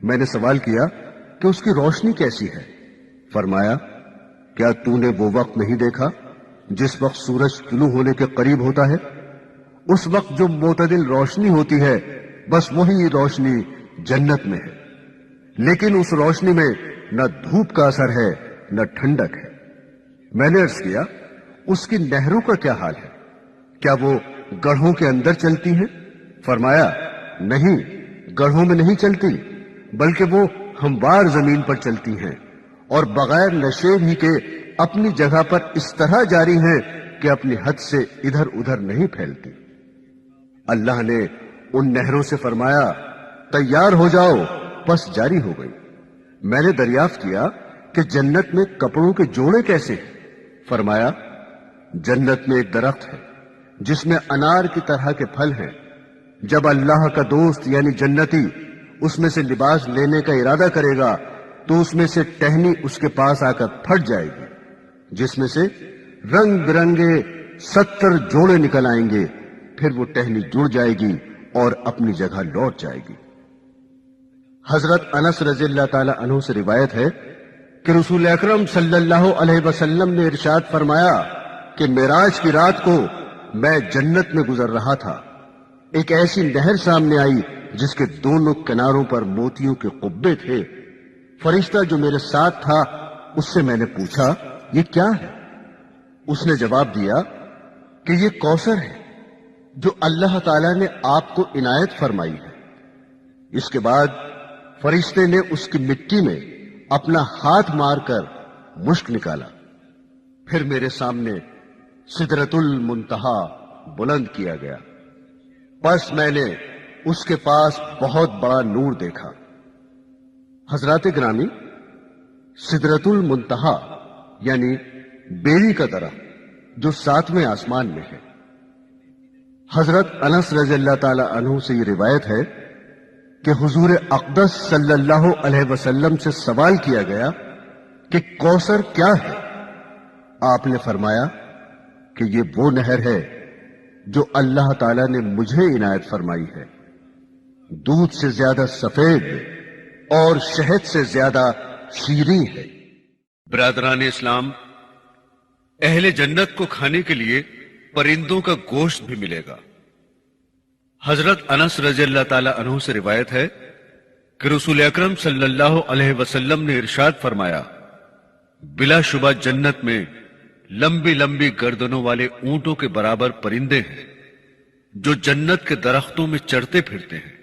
میں نے سوال کیا کہ اس کی روشنی کیسی ہے؟ فرمایا، کیا تو نے وہ وقت نہیں دیکھا جس وقت سورج طلوع ہونے کے قریب ہوتا ہے؟ اس وقت جو معتدل روشنی ہوتی ہے بس وہی روشنی جنت میں ہے، لیکن اس روشنی میں نہ دھوپ کا اثر ہے نہ ٹھنڈک ہے۔ میں نے عرض کیا، اس کی نہروں کا کیا حال ہے؟ کیا وہ گڑھوں کے اندر چلتی ہیں؟ فرمایا، نہیں، گڑھوں میں نہیں چلتی، بلکہ وہ ہموار زمین پر چلتی ہیں، اور بغیر نشے ہی کے اپنی جگہ پر اس طرح جاری ہیں کہ اپنی حد سے ادھر ادھر نہیں پھیلتی۔ اللہ نے ان نہروں سے فرمایا، تیار ہو جاؤ، پس جاری ہو گئی۔ میں نے دریافت کیا کہ جنت میں کپڑوں کے جوڑے کیسے ہیں؟ فرمایا، جنت میں ایک درخت ہے جس میں انار کی طرح کے پھل ہیں، جب اللہ کا دوست یعنی جنتی اس میں سے لباس لینے کا ارادہ کرے گا تو اس میں سے ٹہنی اس کے پاس آ کر پھٹ جائے گی، جس میں سے رنگ برنگے 70 جوڑے نکل آئیں گے، پھر وہ ٹہنی جڑ جائے گی اور اپنی جگہ لوٹ جائے گی۔ حضرت انس رضی اللہ تعالی عنہ سے روایت ہے کہ رسول اکرم صلی اللہ علیہ وسلم نے ارشاد فرمایا کہ معراج کی رات کو میں جنت میں گزر رہا تھا، ایک ایسی نہر سامنے آئی جس کے دونوں کناروں پر موتیوں کے قبے تھے۔ فرشتہ جو میرے ساتھ تھا اس سے میں نے پوچھا، یہ کیا ہے؟ اس نے جواب دیا کہ یہ کوثر ہے جو اللہ تعالیٰ نے آپ کو عنایت فرمائی ہے۔ اس کے بعد فرشتے نے اس کی مٹی میں اپنا ہاتھ مار کر مشک نکالا، پھر میرے سامنے سدرۃ المنتہا بلند کیا گیا، پس میں نے اس کے پاس بہت بڑا نور دیکھا۔ حضرات گرامی، سدرۃ المنتہا یعنی بیری کا درخت جو 7ویں آسمان میں ہے۔ حضرت انس رضی اللہ تعالی عنہ سے یہ روایت ہے کہ حضور اقدس صلی اللہ علیہ وسلم سے سوال کیا گیا کہ کوثر کیا ہے؟ آپ نے فرمایا کہ یہ وہ نہر ہے جو اللہ تعالیٰ نے مجھے عنایت فرمائی ہے، دودھ سے زیادہ سفید اور شہد سے زیادہ شیریں ہے۔ برادران اسلام، اہل جنت کو کھانے کے لیے پرندوں کا گوشت بھی ملے گا۔ حضرت انس رضی اللہ تعالی عنہ سے روایت ہے کہ رسول اکرم صلی اللہ علیہ وسلم نے ارشاد فرمایا، بلا شبہ جنت میں لمبی لمبی گردنوں والے اونٹوں کے برابر پرندے ہیں جو جنت کے درختوں میں چرتے پھرتے ہیں۔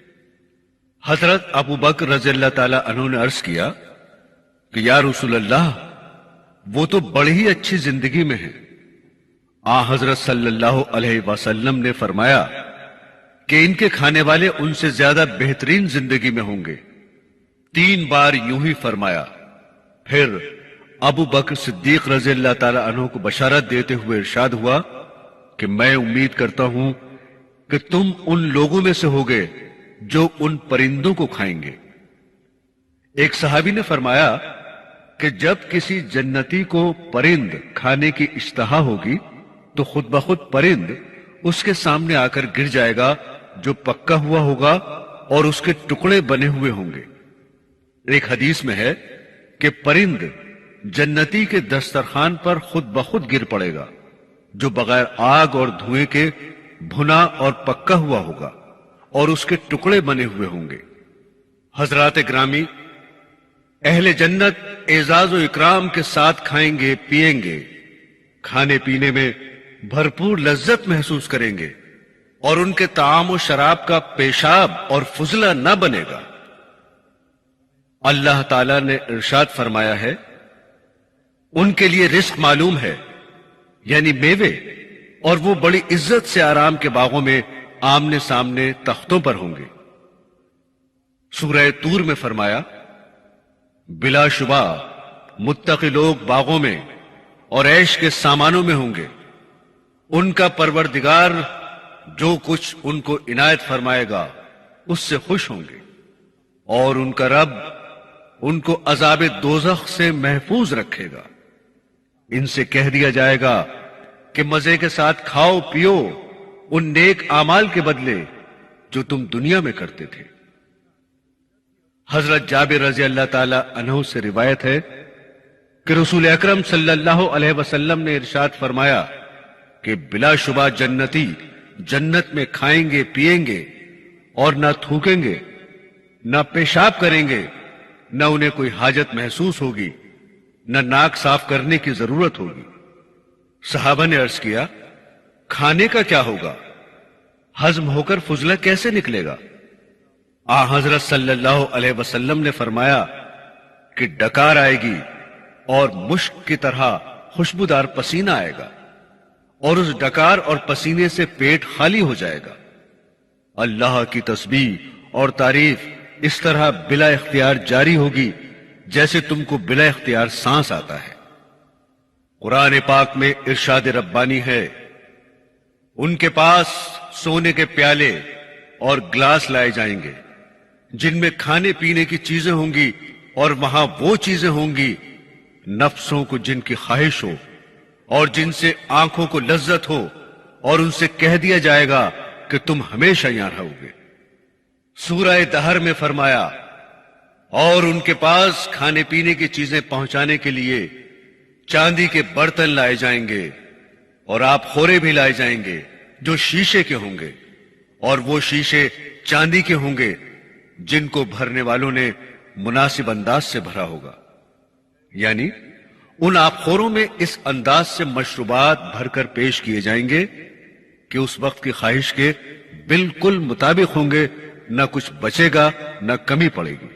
حضرت ابو بکر رضی اللہ تعالی عنہ نے عرض کیا کہ یا رسول اللہ، وہ تو بڑی ہی اچھی زندگی میں ہیں، حضرت صلی اللہ علیہ وسلم نے فرمایا کہ ان کے کھانے والے ان سے زیادہ بہترین زندگی میں ہوں گے۔ 3 بار یوں ہی فرمایا۔ پھر ابو بکر صدیق رضی اللہ تعالی عنہ کو بشارت دیتے ہوئے ارشاد ہوا کہ میں امید کرتا ہوں کہ تم ان لوگوں میں سے ہوگے جو ان پرندوں کو کھائیں گے۔ ایک صحابی نے فرمایا کہ جب کسی جنتی کو پرند کھانے کی اشتہا ہوگی تو خود بخود پرند اس کے سامنے آ کر گر جائے گا جو پکا ہوا ہوگا اور اس کے ٹکڑے بنے ہوئے ہوں گے۔ ایک حدیث میں ہے کہ پرند جنتی کے دسترخوان پر خود بخود گر پڑے گا جو بغیر آگ اور دھوئیں کے بھنا اور پکا ہوا ہوگا اور اس کے ٹکڑے بنے ہوئے ہوں گے۔ حضرات گرامی، اہل جنت اعزاز و اکرام کے ساتھ کھائیں گے، پیئیں گے، کھانے پینے میں بھرپور لذت محسوس کریں گے اور ان کے طعام و شراب کا پیشاب اور فضلہ نہ بنے گا۔ اللہ تعالیٰ نے ارشاد فرمایا ہے، ان کے لیے رزق معلوم ہے، یعنی میوے، اور وہ بڑی عزت سے آرام کے باغوں میں آمنے سامنے تختوں پر ہوں گے۔ سورہ طور میں فرمایا، بلا شبہ متقی لوگ باغوں میں اور عیش کے سامانوں میں ہوں گے، ان کا پروردگار جو کچھ ان کو عنایت فرمائے گا اس سے خوش ہوں گے، اور ان کا رب ان کو عذاب دوزخ سے محفوظ رکھے گا۔ ان سے کہہ دیا جائے گا کہ مزے کے ساتھ کھاؤ پیو ان نیک اعمال کے بدلے جو تم دنیا میں کرتے تھے۔ حضرت جابر رضی اللہ تعالی عنہ سے روایت ہے کہ رسول اکرم صلی اللہ علیہ وسلم نے ارشاد فرمایا کہ بلا شبہ جنتی جنت میں کھائیں گے، پیئیں گے اور نہ تھوکیں گے، نہ پیشاب کریں گے، نہ انہیں کوئی حاجت محسوس ہوگی، نہ ناک صاف کرنے کی ضرورت ہوگی۔ صحابہ نے عرض کیا، کھانے کا کیا ہوگا؟ ہضم ہو کر فضلہ کیسے نکلے گا؟ حضرت صلی اللہ علیہ وسلم نے فرمایا کہ ڈکار آئے گی اور مشک کی طرح خوشبودار پسینہ آئے گا، اور اس ڈکار اور پسینے سے پیٹ خالی ہو جائے گا۔ اللہ کی تسبیح اور تعریف اس طرح بلا اختیار جاری ہوگی جیسے تم کو بلا اختیار سانس آتا ہے۔ قرآن پاک میں ارشاد ربانی ہے، ان کے پاس سونے کے پیالے اور گلاس لائے جائیں گے جن میں کھانے پینے کی چیزیں ہوں گی، اور وہاں وہ چیزیں ہوں گی نفسوں کو جن کی خواہش ہو اور جن سے آنکھوں کو لذت ہو، اور ان سے کہہ دیا جائے گا کہ تم ہمیشہ یہاں رہو گے۔ سورہ دہر میں فرمایا، اور ان کے پاس کھانے پینے کی چیزیں پہنچانے کے لیے چاندی کے برتن لائے جائیں گے، اور آپ خورے بھی لائے جائیں گے جو شیشے کے ہوں گے، اور وہ شیشے چاندی کے ہوں گے جن کو بھرنے والوں نے مناسب انداز سے بھرا ہوگا۔ یعنی ان آبخوروں میں اس انداز سے مشروبات بھر کر پیش کیے جائیں گے کہ اس وقت کی خواہش کے بالکل مطابق ہوں گے، نہ کچھ بچے گا نہ کمی پڑے گی۔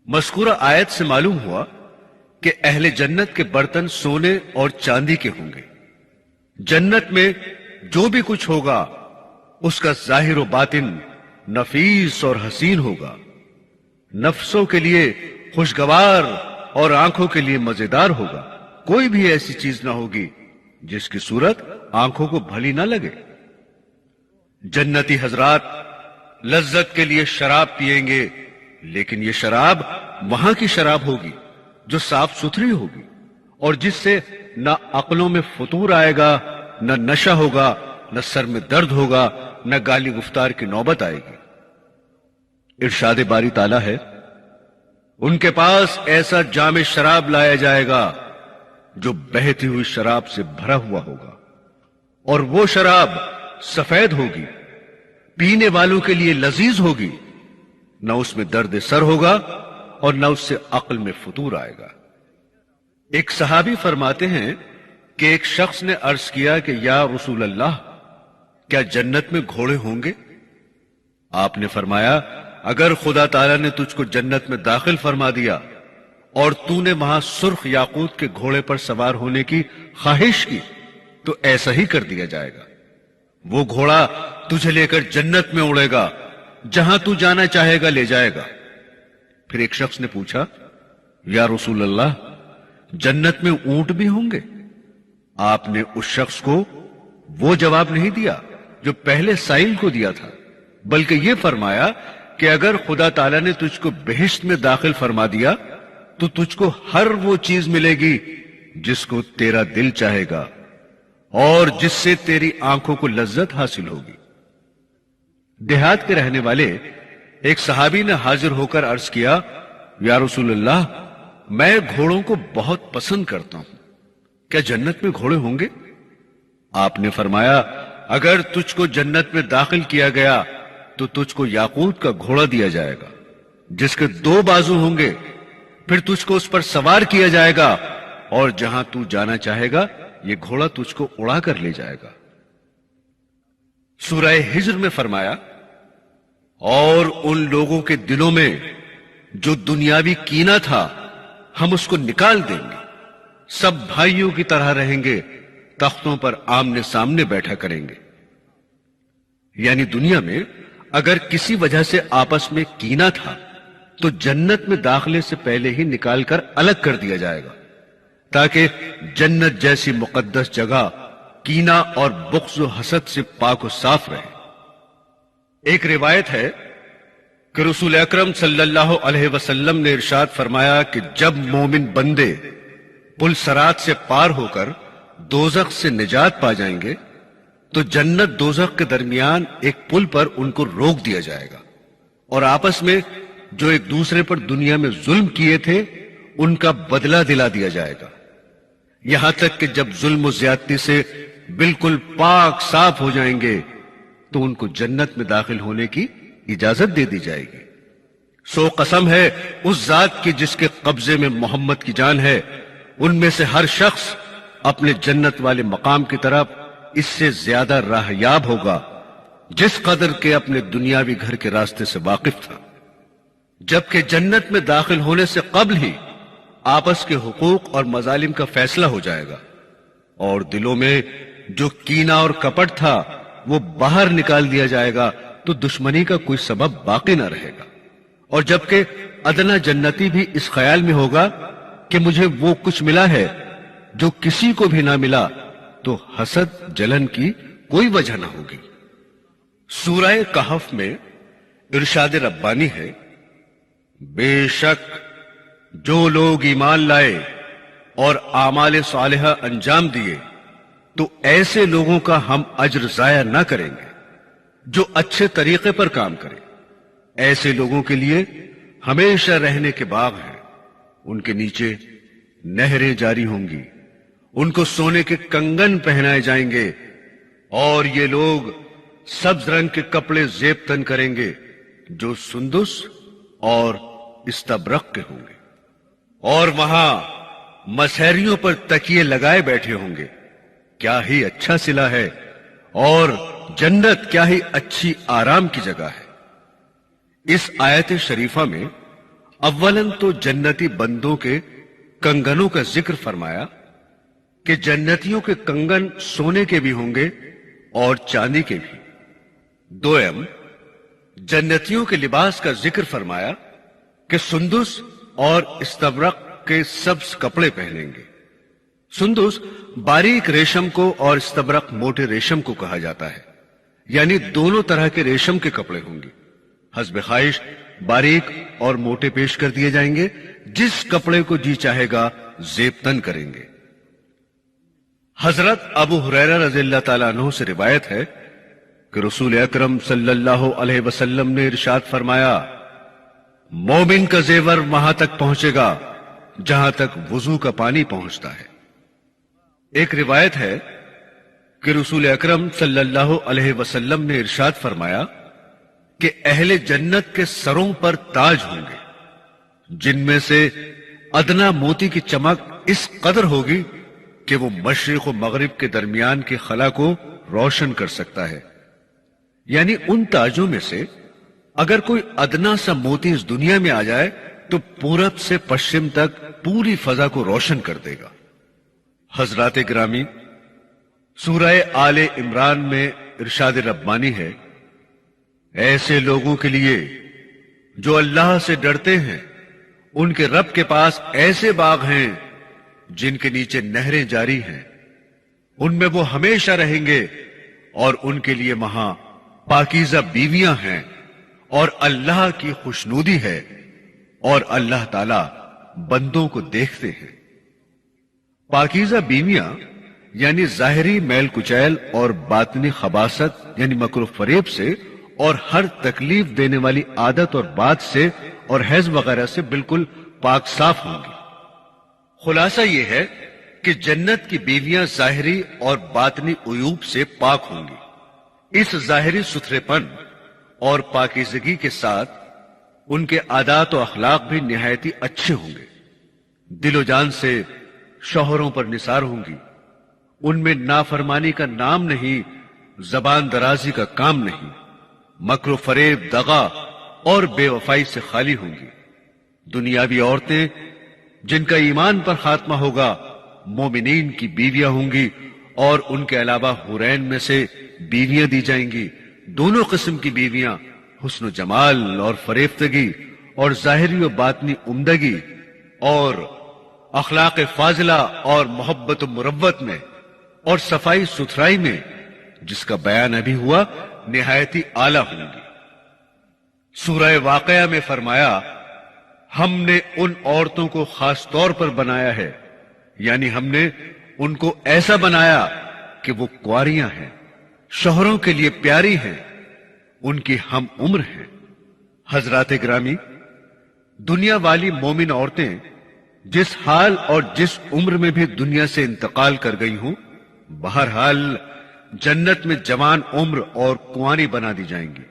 مذکورہ آیت سے معلوم ہوا کہ اہل جنت کے برتن سونے اور چاندی کے ہوں گے۔ جنت میں جو بھی کچھ ہوگا اس کا ظاہر و باطن نفیس اور حسین ہوگا، نفسوں کے لیے خوشگوار اور آنکھوں کے لیے مزیدار ہوگا۔ کوئی بھی ایسی چیز نہ ہوگی جس کی صورت آنکھوں کو بھلی نہ لگے۔ جنتی حضرات لذت کے لیے شراب پیئیں گے، لیکن یہ شراب وہاں کی شراب ہوگی جو صاف ستھری ہوگی، اور جس سے نہ عقلوں میں فطور آئے گا، نہ نشہ ہوگا، نہ سر میں درد ہوگا، نہ گالی گفتار کی نوبت آئے گی۔ ارشاد باری تعالیٰ ہے، ان کے پاس ایسا جام شراب لایا جائے گا جو بہتی ہوئی شراب سے بھرا ہوا ہوگا، اور وہ شراب سفید ہوگی، پینے والوں کے لیے لذیذ ہوگی، نہ اس میں درد سر ہوگا اور نہ اس سے عقل میں فطور آئے گا۔ ایک صحابی فرماتے ہیں کہ ایک شخص نے عرض کیا کہ یا رسول اللہ، کیا جنت میں گھوڑے ہوں گے؟ آپ نے فرمایا، اگر خدا تعالیٰ نے تجھ کو جنت میں داخل فرما دیا اور تو نے وہاں سرخ یاقوت کے گھوڑے پر سوار ہونے کی خواہش کی تو ایسا ہی کر دیا جائے گا. وہ گھوڑا تجھے لے کر جنت میں اڑے گا، جہاں تو جانا چاہے گا لے جائے گا. پھر ایک شخص نے پوچھا، یا رسول اللہ، جنت میں اونٹ بھی ہوں گے؟ آپ نے اس شخص کو وہ جواب نہیں دیا جو پہلے سائل کو دیا تھا، بلکہ یہ فرمایا کہ اگر خدا تعالیٰ نے تجھ کو بہشت میں داخل فرما دیا تو تجھ کو ہر وہ چیز ملے گی جس کو تیرا دل چاہے گا اور جس سے تیری آنکھوں کو لذت حاصل ہوگی. دیہات کے رہنے والے ایک صحابی نے حاضر ہو کر عرض کیا، یا رسول اللہ، میں گھوڑوں کو بہت پسند کرتا ہوں، کیا جنت میں گھوڑے ہوں گے؟ آپ نے فرمایا، اگر تجھ کو جنت میں داخل کیا گیا تو تجھ کو یاقوت کا گھوڑا دیا جائے گا جس کے 2 بازو ہوں گے، پھر تجھ کو اس پر سوار کیا جائے گا اور جہاں تو جانا چاہے گا یہ گھوڑا تجھ کو اڑا کر لے جائے گا. سورہ ہجر میں فرمایا، اور ان لوگوں کے دلوں میں جو دنیاوی کینہ تھا ہم اس کو نکال دیں گے، سب بھائیوں کی طرح رہیں گے، تختوں پر آمنے سامنے بیٹھا کریں گے. یعنی دنیا میں اگر کسی وجہ سے آپس میں کینہ تھا تو جنت میں داخلے سے پہلے ہی نکال کر الگ کر دیا جائے گا، تاکہ جنت جیسی مقدس جگہ کینہ اور بغض و حسد سے پاک و صاف رہے. ایک روایت ہے کہ رسول اکرم صلی اللہ علیہ وسلم نے ارشاد فرمایا کہ جب مومن بندے پل صراط سے پار ہو کر دوزخ سے نجات پا جائیں گے تو جنت دوزخ کے درمیان ایک پل پر ان کو روک دیا جائے گا اور آپس میں جو ایک دوسرے پر دنیا میں ظلم کیے تھے ان کا بدلہ دلا دیا جائے گا، یہاں تک کہ جب ظلم و زیادتی سے بالکل پاک صاف ہو جائیں گے تو ان کو جنت میں داخل ہونے کی اجازت دے دی جائے گی. سو قسم ہے اس ذات کی جس کے قبضے میں محمد کی جان ہے، ان میں سے ہر شخص اپنے جنت والے مقام کی طرف اس سے زیادہ راہیاب ہوگا جس قدر کے اپنے دنیاوی گھر کے راستے سے واقف تھا. جبکہ جنت میں داخل ہونے سے قبل ہی آپس کے حقوق اور مظالم کا فیصلہ ہو جائے گا اور دلوں میں جو کینہ اور کپٹ تھا وہ باہر نکال دیا جائے گا تو دشمنی کا کوئی سبب باقی نہ رہے گا. اور جبکہ ادنا جنتی بھی اس خیال میں ہوگا کہ مجھے وہ کچھ ملا ہے جو کسی کو بھی نہ ملا تو حسد جلن کی کوئی وجہ نہ ہوگی. سورہ کہف میں ارشاد ربانی ہے، بے شک جو لوگ ایمان لائے اور اعمال صالحہ انجام دیے تو ایسے لوگوں کا ہم اجر ضائع نہ کریں گے جو اچھے طریقے پر کام کریں. ایسے لوگوں کے لیے ہمیشہ رہنے کے باغ ہیں، ان کے نیچے نہریں جاری ہوں گی، ان کو سونے کے کنگن پہنائے جائیں گے اور یہ لوگ سبز رنگ کے کپڑے زیب تن کریں گے جو سندس اور استبرق کے ہوں گے، اور وہاں مسحریوں پر تکیے لگائے بیٹھے ہوں گے. کیا ہی اچھا صلہ ہے اور جنت کیا ہی اچھی آرام کی جگہ ہے. اس آیت شریفہ میں اولن تو جنتی بندوں کے کنگنوں کا ذکر فرمایا کہ جنتیوں کے کنگن سونے کے بھی ہوں گے اور چاندی کے بھی. دوم، جنتیوں کے لباس کا ذکر فرمایا کہ سندس اور استبرق کے سبز کپڑے پہنیں گے. سندس باریک ریشم کو اور استبرق موٹے ریشم کو کہا جاتا ہے، یعنی دونوں طرح کے ریشم کے کپڑے ہوں گے. حسب خواہش باریک اور موٹے پیش کر دیے جائیں گے، جس کپڑے کو جی چاہے گا زیب تن کریں گے. حضرت ابو ہریرہ رضی اللہ تعالیٰ عنہ سے روایت ہے کہ رسول اکرم صلی اللہ علیہ وسلم نے ارشاد فرمایا، مومن کا زیور وہاں تک پہنچے گا جہاں تک وضو کا پانی پہنچتا ہے. ایک روایت ہے کہ رسول اکرم صلی اللہ علیہ وسلم نے ارشاد فرمایا کہ اہل جنت کے سروں پر تاج ہوں گے جن میں سے ادنا موتی کی چمک اس قدر ہوگی کہ وہ مشرق و مغرب کے درمیان کے خلا کو روشن کر سکتا ہے. یعنی ان تاجوں میں سے اگر کوئی ادنا سا موتی اس دنیا میں آ جائے تو پورب سے پشچم تک پوری فضا کو روشن کر دے گا. حضرات گرامی، سورہ آل عمران میں ارشاد ربانی ہے، ایسے لوگوں کے لیے جو اللہ سے ڈرتے ہیں ان کے رب کے پاس ایسے باغ ہیں جن کے نیچے نہریں جاری ہیں، ان میں وہ ہمیشہ رہیں گے اور ان کے لیے وہاں پاکیزہ بیویاں ہیں اور اللہ کی خوشنودی ہے اور اللہ تعالی بندوں کو دیکھتے ہیں۔ پاکیزہ بیویاں یعنی ظاہری میل کچیل اور باطنی خباثت یعنی مکر و فریب سے اور ہر تکلیف دینے والی عادت اور بات سے اور حیض وغیرہ سے بالکل پاک صاف ہوں گی۔ خلاصہ یہ ہے کہ جنت کی بیویاں ظاہری اور باطنی عیوب سے پاک ہوں گی۔ اس ظاہری ستھرے پن اور پاکیزگی کے ساتھ ان کے عادات و اخلاق بھی نہایتی اچھے ہوں گے، دل و جان سے شوہروں پر نثار ہوں گی، ان میں نافرمانی کا نام نہیں، زبان درازی کا کام نہیں، مکر و فریب، دغا اور بے وفائی سے خالی ہوں گی۔ دنیاوی عورتیں جن کا ایمان پر خاتمہ ہوگا مومنین کی بیویاں ہوں گی، اور ان کے علاوہ حورین میں سے بیویاں دی جائیں گی، دونوں قسم کی بیویاں، حسن و جمال اور فریفتگی اور ظاہری و باطنی عمدگی اور اخلاق فاضلہ اور محبت و مروت میں اور صفائی ستھرائی میں، جس کا بیان ابھی ہوا، نہایتی اعلیٰ ہوں گی۔ سورہ واقعہ میں فرمایا، ہم نے ان عورتوں کو خاص طور پر بنایا ہے، یعنی ہم نے ان کو ایسا بنایا کہ وہ کنواریاں ہیں، شوہروں کے لیے پیاری ہیں، ان کی ہم عمر ہیں۔ حضرات گرامی، دنیا والی مومن عورتیں جس حال اور جس عمر میں بھی دنیا سے انتقال کر گئی ہوں، بہرحال جنت میں جوان عمر اور کنواری بنا دی جائیں گی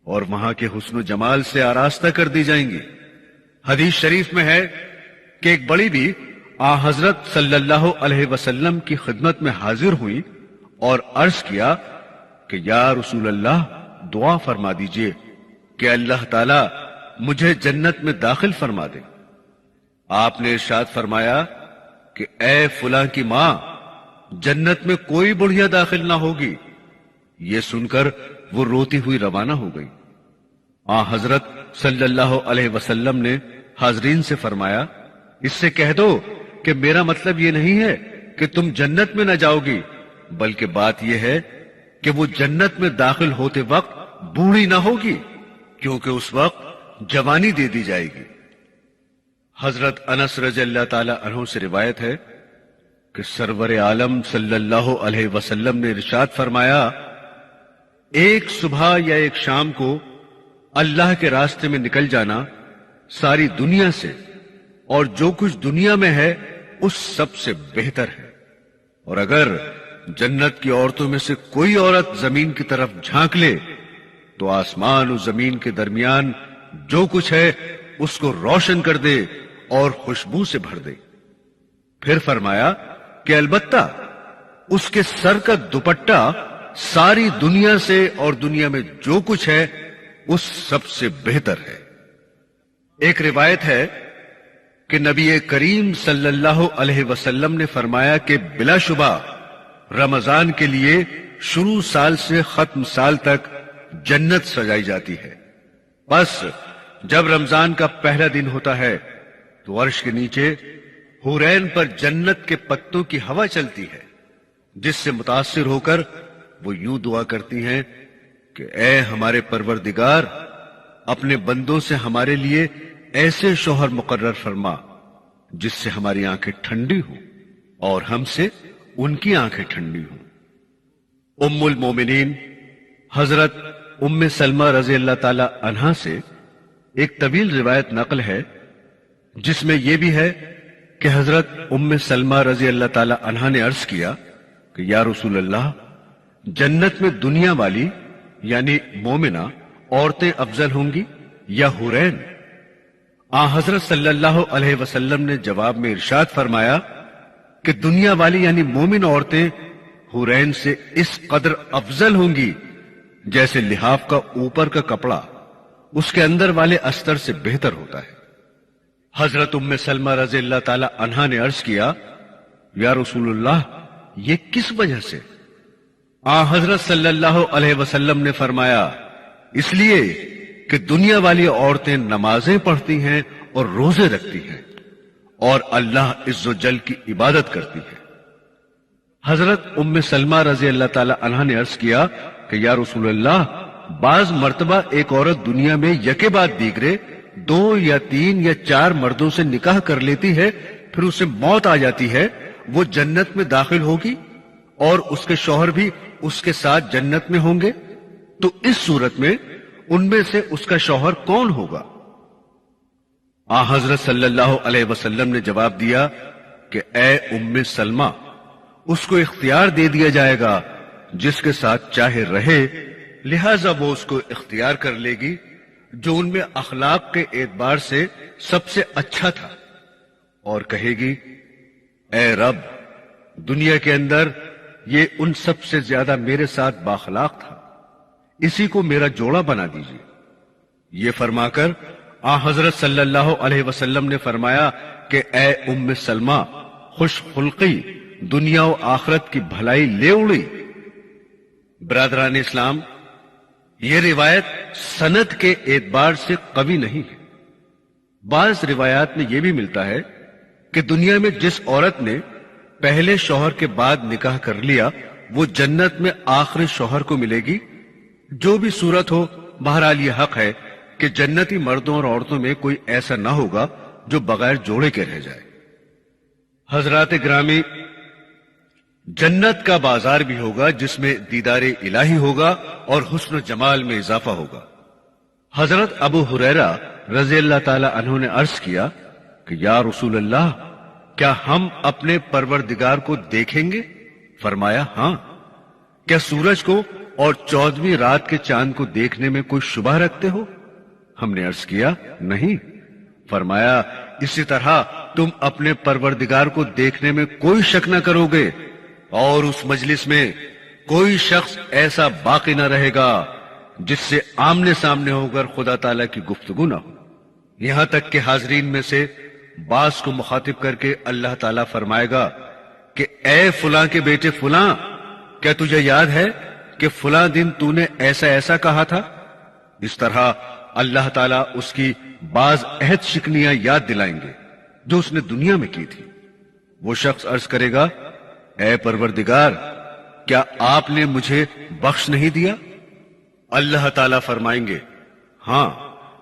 اور وہاں کے حسن و جمال سے آراستہ کر دی جائیں گی۔ حدیث شریف میں ہے کہ ایک بڑی بھی حضرت صلی اللہ علیہ وسلم کی خدمت میں حاضر ہوئی اور عرض کیا کہ یا رسول اللہ، دعا فرما دیجئے کہ اللہ تعالی مجھے جنت میں داخل فرما دے۔ آپ نے ارشاد فرمایا کہ اے فلاں کی ماں، جنت میں کوئی بڑھیا داخل نہ ہوگی۔ یہ سن کر وہ روتی ہوئی روانہ ہو گئی۔ حضرت صلی اللہ علیہ وسلم نے حاضرین سے فرمایا، اس سے کہہ دو کہ میرا مطلب یہ نہیں ہے کہ تم جنت میں نہ جاؤ گی، بلکہ بات یہ ہے کہ وہ جنت میں داخل ہوتے وقت بوڑھی نہ ہوگی، کیونکہ اس وقت جوانی دے دی جائے گی۔ حضرت انس رضی اللہ تعالی عنہ سے روایت ہے کہ سرور عالم صلی اللہ علیہ وسلم نے ارشاد فرمایا، ایک صبح یا ایک شام کو اللہ کے راستے میں نکل جانا ساری دنیا سے اور جو کچھ دنیا میں ہے اس سب سے بہتر ہے، اور اگر جنت کی عورتوں میں سے کوئی عورت زمین کی طرف جھانک لے تو آسمان و زمین کے درمیان جو کچھ ہے اس کو روشن کر دے اور خوشبو سے بھر دے۔ پھر فرمایا کہ البتہ اس کے سر کا دوپٹہ ساری دنیا سے اور دنیا میں جو کچھ ہے اس سب سے بہتر ہے۔ ایک روایت ہے کہ نبی کریم صلی اللہ علیہ وسلم نے فرمایا کہ بلا شبہ رمضان کے لیے شروع سال سے ختم سال تک جنت سجائی جاتی ہے، بس جب رمضان کا پہلا دن ہوتا ہے تو عرش کے نیچے حورین پر جنت کے پتوں کی ہوا چلتی ہے، جس سے متاثر ہو کر وہ یوں دعا کرتی ہیں کہ اے ہمارے پروردگار، اپنے بندوں سے ہمارے لیے ایسے شوہر مقرر فرما جس سے ہماری آنکھیں ٹھنڈی ہوں اور ہم سے ان کی آنکھیں ٹھنڈی ہوں۔ ام المومنین حضرت ام سلمہ رضی اللہ تعالی عنہا سے ایک طویل روایت نقل ہے، جس میں یہ بھی ہے کہ حضرت ام سلمہ رضی اللہ تعالی عنہا نے عرض کیا کہ یا رسول اللہ، جنت میں دنیا والی یعنی مومنہ عورتیں افضل ہوں گی یا حورین؟ حضرت صلی اللہ علیہ وسلم نے جواب میں ارشاد فرمایا کہ دنیا والی یعنی مومن عورتیں حورین سے اس قدر افضل ہوں گی جیسے لحاف کا اوپر کا کپڑا اس کے اندر والے استر سے بہتر ہوتا ہے۔ حضرت ام سلمہ رضی اللہ تعالی عنہا نے عرض کیا یا رسول اللہ، یہ کس وجہ سے؟ حضرت صلی اللہ علیہ وسلم نے فرمایا اس لیے کہ دنیا والی عورتیں نمازیں پڑھتی ہیں اور روزے رکھتی ہیں اور اللہ عز و جل کی عبادت کرتی ہے۔ حضرت ام سلمہ رضی اللہ تعالی عنہا نے عرض کیا کہ یا رسول اللہ، بعض مرتبہ ایک عورت دنیا میں یکے بعد دیگرے 2 یا 3 یا 4 مردوں سے نکاح کر لیتی ہے، پھر اسے موت آ جاتی ہے، وہ جنت میں داخل ہوگی اور اس کے شوہر بھی اس کے ساتھ جنت میں ہوں گے، تو اس صورت میں ان میں سے اس کا شوہر کون ہوگا؟ حضرت صلی اللہ علیہ وسلم نے جواب دیا کہ اے ام سلمہ، اس کو اختیار دے دیا جائے گا جس کے ساتھ چاہے رہے، لہذا وہ اس کو اختیار کر لے گی جو ان میں اخلاق کے اعتبار سے سب سے اچھا تھا، اور کہے گی اے رب، دنیا کے اندر یہ ان سب سے زیادہ میرے ساتھ باخلاق تھا، اسی کو میرا جوڑا بنا دیجیے۔ یہ فرما کر حضرت صلی اللہ علیہ وسلم نے فرمایا کہ اے ام سلمہ، خوش خلقی دنیا و آخرت کی بھلائی لے اڑی۔ برادران اسلام، یہ روایت سند کے اعتبار سے قوی نہیں ہے۔ بعض روایات میں یہ بھی ملتا ہے کہ دنیا میں جس عورت نے پہلے شوہر کے بعد نکاح کر لیا وہ جنت میں آخری شوہر کو ملے گی۔ جو بھی صورت ہو، بہرحال یہ حق ہے کہ جنتی مردوں اور عورتوں میں کوئی ایسا نہ ہوگا جو بغیر جوڑے کے رہ جائے۔ حضرات گرامی، جنت کا بازار بھی ہوگا جس میں دیدار الہی ہوگا اور حسن و جمال میں اضافہ ہوگا۔ حضرت ابو ہریرہ رضی اللہ تعالی عنہ نے عرض کیا کہ یا رسول اللہ، کیا ہم اپنے پروردگار کو دیکھیں گے؟ فرمایا ہاں۔ کیا سورج کو اور 14ویں رات کے چاند کو دیکھنے میں کوئی شبہ رکھتے ہو؟ ہم نے عرض کیا نہیں۔ فرمایا اسی طرح تم اپنے پروردگار کو دیکھنے میں کوئی شک نہ کرو گے، اور اس مجلس میں کوئی شخص ایسا باقی نہ رہے گا جس سے آمنے سامنے ہو کر خدا تعالیٰ کی گفتگو نہ ہو۔ یہاں تک کہ حاضرین میں سے بعض کو مخاطب کر کے اللہ تعالیٰ فرمائے گا کہ اے فلاں کے بیٹے فلاں، کیا تجھے یاد ہے کہ فلاں دن تو نے ایسا ایسا کہا تھا؟ اس طرح اللہ تعالیٰ اس کی بعض عہد شکنیاں یاد دلائیں گے جو اس نے دنیا میں کی تھی۔ وہ شخص عرض کرے گا اے پروردگار، کیا آپ نے مجھے بخش نہیں دیا؟ اللہ تعالیٰ فرمائیں گے ہاں،